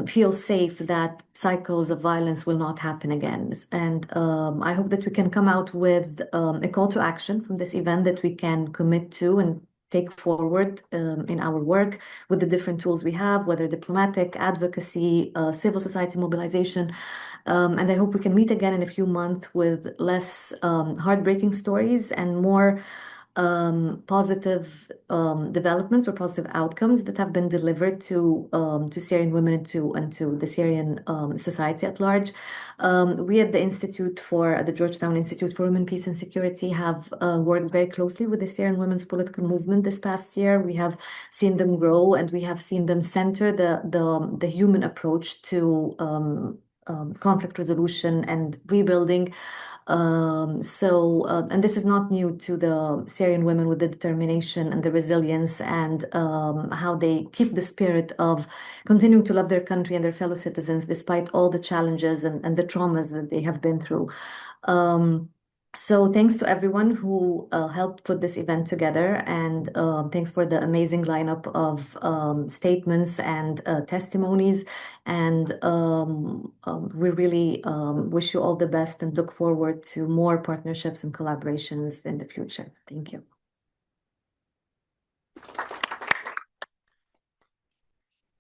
feel safe that cycles of violence will not happen again. And I hope that we can come out with a call to action from this event that we can commit to and take forward in our work with the different tools we have, whether diplomatic, advocacy, civil society mobilization. And I hope we can meet again in a few months with less heartbreaking stories and more positive developments or positive outcomes that have been delivered to Syrian women and to the Syrian society at large. We at the Georgetown Institute for Women, Peace and Security have worked very closely with the Syrian women's political movement this past year. We have seen them grow, and we have seen them center the human approach to conflict resolution and rebuilding. And this is not new to the Syrian women, with the determination and the resilience and how they keep the spirit of continuing to love their country and their fellow citizens despite all the challenges and the traumas that they have been through. So thanks to everyone who helped put this event together, and thanks for the amazing lineup of statements and testimonies. And we really wish you all the best and look forward to more partnerships and collaborations in the future. Thank you.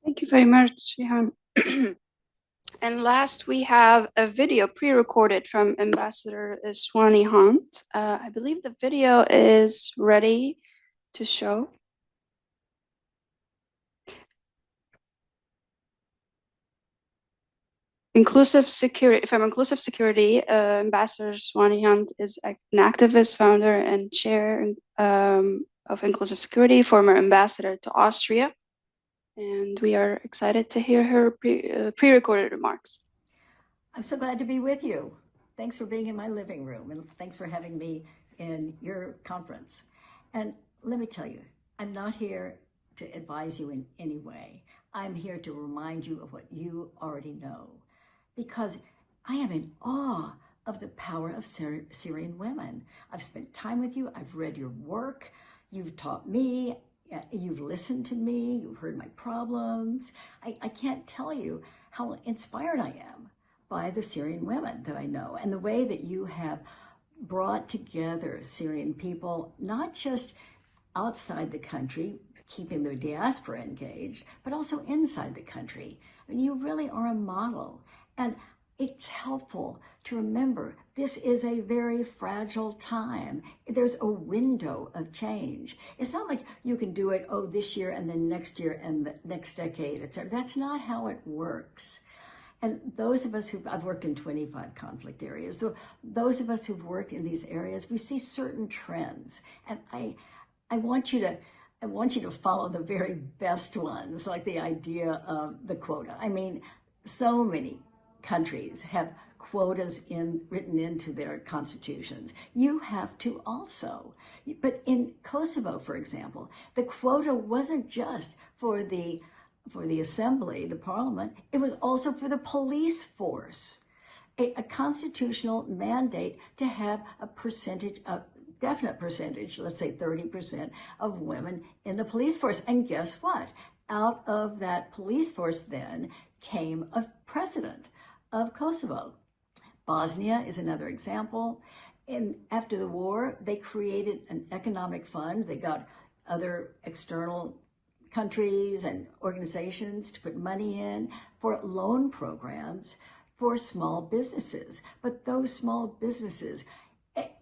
Thank you very much, Jihan. And last, we have a video pre-recorded from Ambassador Swani Hunt. I believe the video is ready to show. Inclusive security. From Inclusive Security, Ambassador Swani Hunt is an activist, founder, and chair of Inclusive Security, former ambassador to Austria. And we are excited to hear her pre-recorded remarks. I'm so glad to be with you. Thanks for being in my living room, and thanks for having me in your conference. And let me tell you, I'm not here to advise you in any way. I'm here to remind you of what you already know, because I am in awe of the power of Syrian women. I've spent time with you. I've read your work. You've taught me. You've listened to me. You've heard my problems. I can't tell you how inspired I am by the Syrian women that I know, and the way that you have brought together Syrian people, not just outside the country, keeping the diaspora engaged, but also inside the country. I mean, you really are a model. And it's helpful to remember this is a very fragile time. There's a window of change. It's not like you can do it, this year and then next year and the next decade, etc. That's not how it works. And those of us I've worked in 25 conflict areas, so those of us who've worked in these areas, we see certain trends. And I want you to follow the very best ones, like the idea of the quota. I mean, so many countries have quotas written into their constitutions. You have to also. But in Kosovo, for example, the quota wasn't just for the assembly, the parliament, it was also for the police force. A constitutional mandate to have a definite percentage, let's say 30% of women in the police force. And guess what? Out of that police force then came a president of Kosovo. Bosnia is another example. After the war, they created an economic fund. They got other external countries and organizations to put money in for loan programs for small businesses. But those small businesses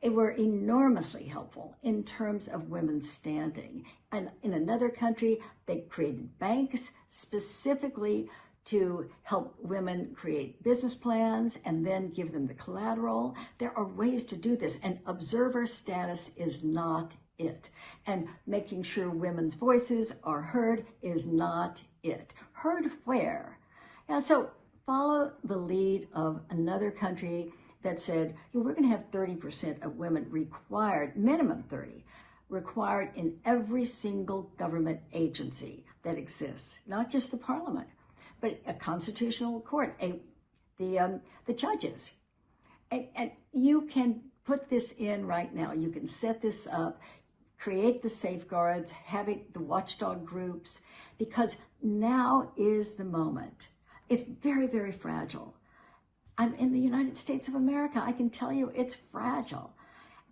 were enormously helpful in terms of women's standing. And in another country, they created banks specifically to help women create business plans and then give them the collateral. There are ways to do this, and observer status is not it. And making sure women's voices are heard is not it. Heard where? And so follow the lead of another country that said, we're going to have 30% of women required, minimum 30, required in every single government agency that exists, not just the parliament, but a constitutional court, the judges. And you can put this in right now. You can set this up, create the safeguards, have it, the watchdog groups, because now is the moment. It's very, very fragile. I'm in the United States of America. I can tell you it's fragile.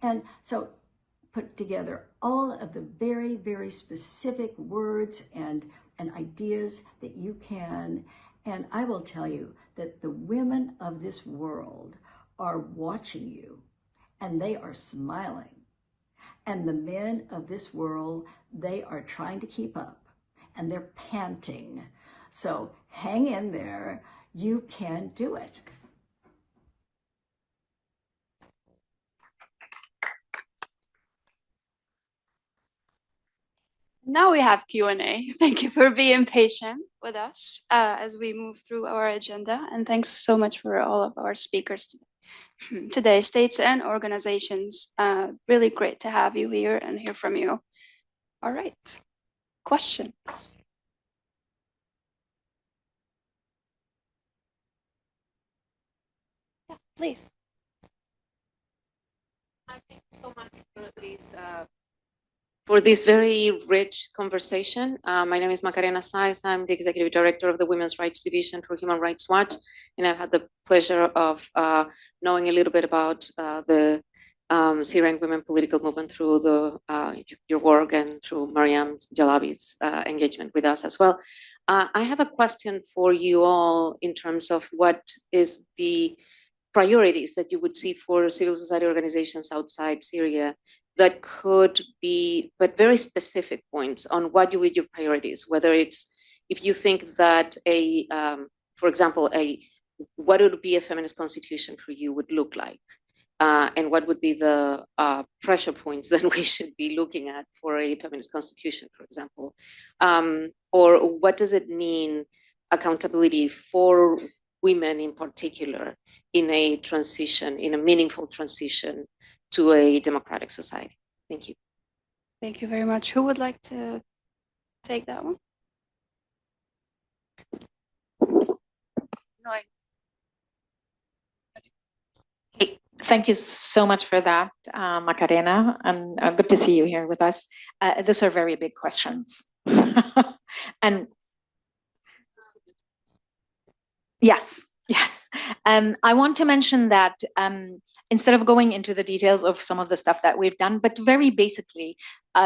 And so put together all of the very, very specific words and ideas that you can. And I will tell you that the women of this world are watching you, and they are smiling. And the men of this world, they are trying to keep up, and they're panting. So hang in there. You can do it. Now we have Q&A. Thank you for being patient with us as we move through our agenda. And thanks so much for all of our speakers today, states and organizations. Really great to have you here and hear from you. All right, questions? Yeah, please. Thank you so much for this very rich conversation. My name is Macarena Saiz. I'm the Executive Director of the Women's Rights Division for Human Rights Watch, and I've had the pleasure of knowing a little bit about the Syrian women political movement through your work and through Mariam Jalabi's engagement with us as well. I have a question for you all in terms of what is the priorities that you would see for civil society organizations outside Syria that could be, but very specific points on what would your priorities, whether it's, if you think that for example, what would be a feminist constitution for you would look like, and what would be the pressure points that we should be looking at for a feminist constitution, for example, or what does it mean, accountability for women in particular in a transition, in a meaningful transition to a democratic society. Thank you. Thank you very much. Who would like to take that one? No, Hey, thank you so much for that, Macarena, and good to see you here with us. Those are very big questions. And yes. I want to mention that instead of going into the details of some of the stuff that we've done, but very basically,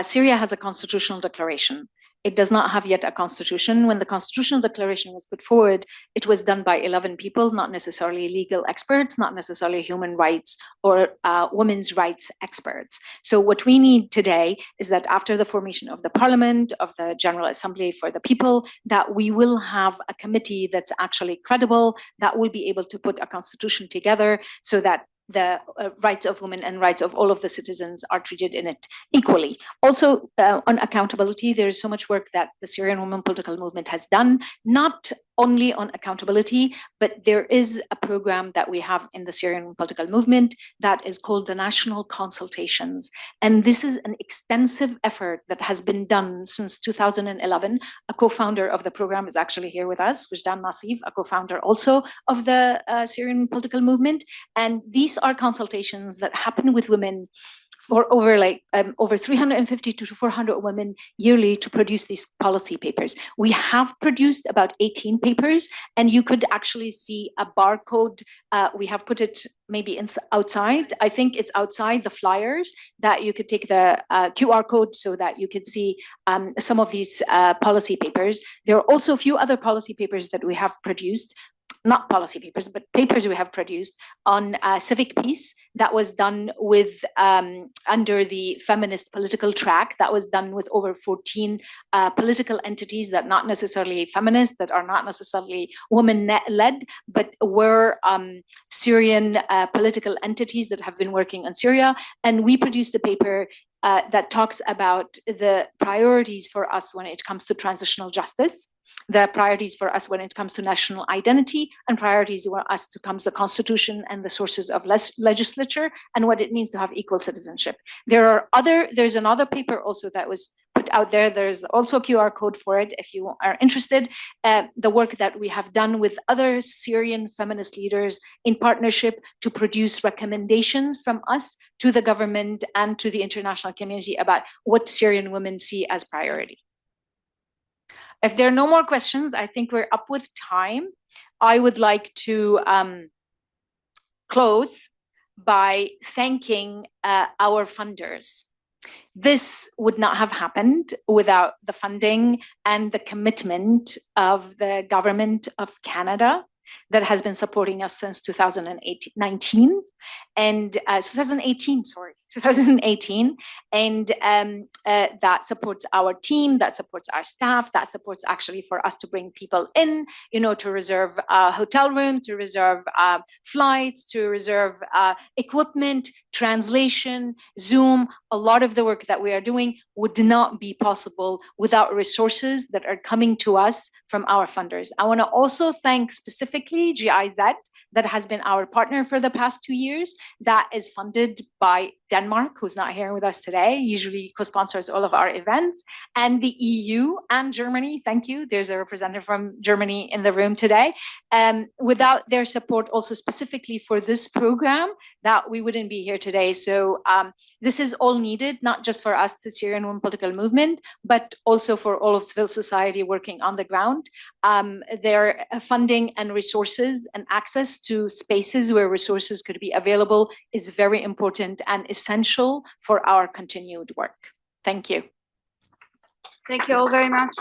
Syria has a constitutional declaration. It does not have yet a constitution. When the constitutional declaration was put forward, it was done by 11 people, not necessarily legal experts, not necessarily human rights or women's rights experts. So what we need today is that after the formation of the parliament, of the General Assembly for the People, that we will have a committee that's actually credible, that will be able to put a constitution together so that the rights of women and rights of all of the citizens are treated in it equally. Also, on accountability, there is so much work that the Syrian women political movement has done, not only on accountability, but there is a program that we have in the Syrian political movement that is called the National Consultations. And this is an extensive effort that has been done since 2011. A co-founder of the program is actually here with us, Wijdan Nassif, a co-founder also of the Syrian political movement. And these are consultations that happen with women for over 350 to 400 women yearly to produce these policy papers. We have produced about 18 papers, and you could actually see a barcode. We have put it maybe outside. I think it's outside the flyers that you could take the QR code so that you could see some of these policy papers. There are also a few other policy papers that we have produced, not policy papers, but papers we have produced on civic peace that was done with under the feminist political track, that was done with over 14 political entities that not necessarily feminist, that are not necessarily women-led, but were Syrian political entities that have been working on Syria. And we produced a paper that talks about the priorities for us when it comes to transitional justice, the priorities for us when it comes to national identity, and priorities for us to comes the constitution and the sources of legislature, and what it means to have equal citizenship. There's another paper also that was put put out there. There's also a QR code for it if you are interested. The work that we have done with other Syrian feminist leaders in partnership to produce recommendations from us to the government and to the international community about what Syrian women see as priority. If there are no more questions, I think we're up with time. I would like to close by thanking our funders. This would not have happened without the funding and the commitment of the government of Canada that has been supporting us since 2018, and 2018, and that supports our team, that supports our staff, that supports actually for us to bring people in, you know, to reserve a hotel room, to reserve flights, to reserve equipment, translation, Zoom. A lot of the work that we are doing would not be possible without resources that are coming to us from our funders. I want to also thank specifically GIZ, that has been our partner for the past 2 years, that is funded by Denmark, who's not here with us today, usually co-sponsors all of our events, and the EU and Germany. Thank you. There's a representative from Germany in the room today. Without their support also specifically for this program, that we wouldn't be here today. So this is all needed, not just for us, the Syrian Women Political Movement, but also for all of civil society working on the ground. Their funding and resources and access to spaces where resources could be available is very important and essential for our continued work. Thank you. Thank you all very much.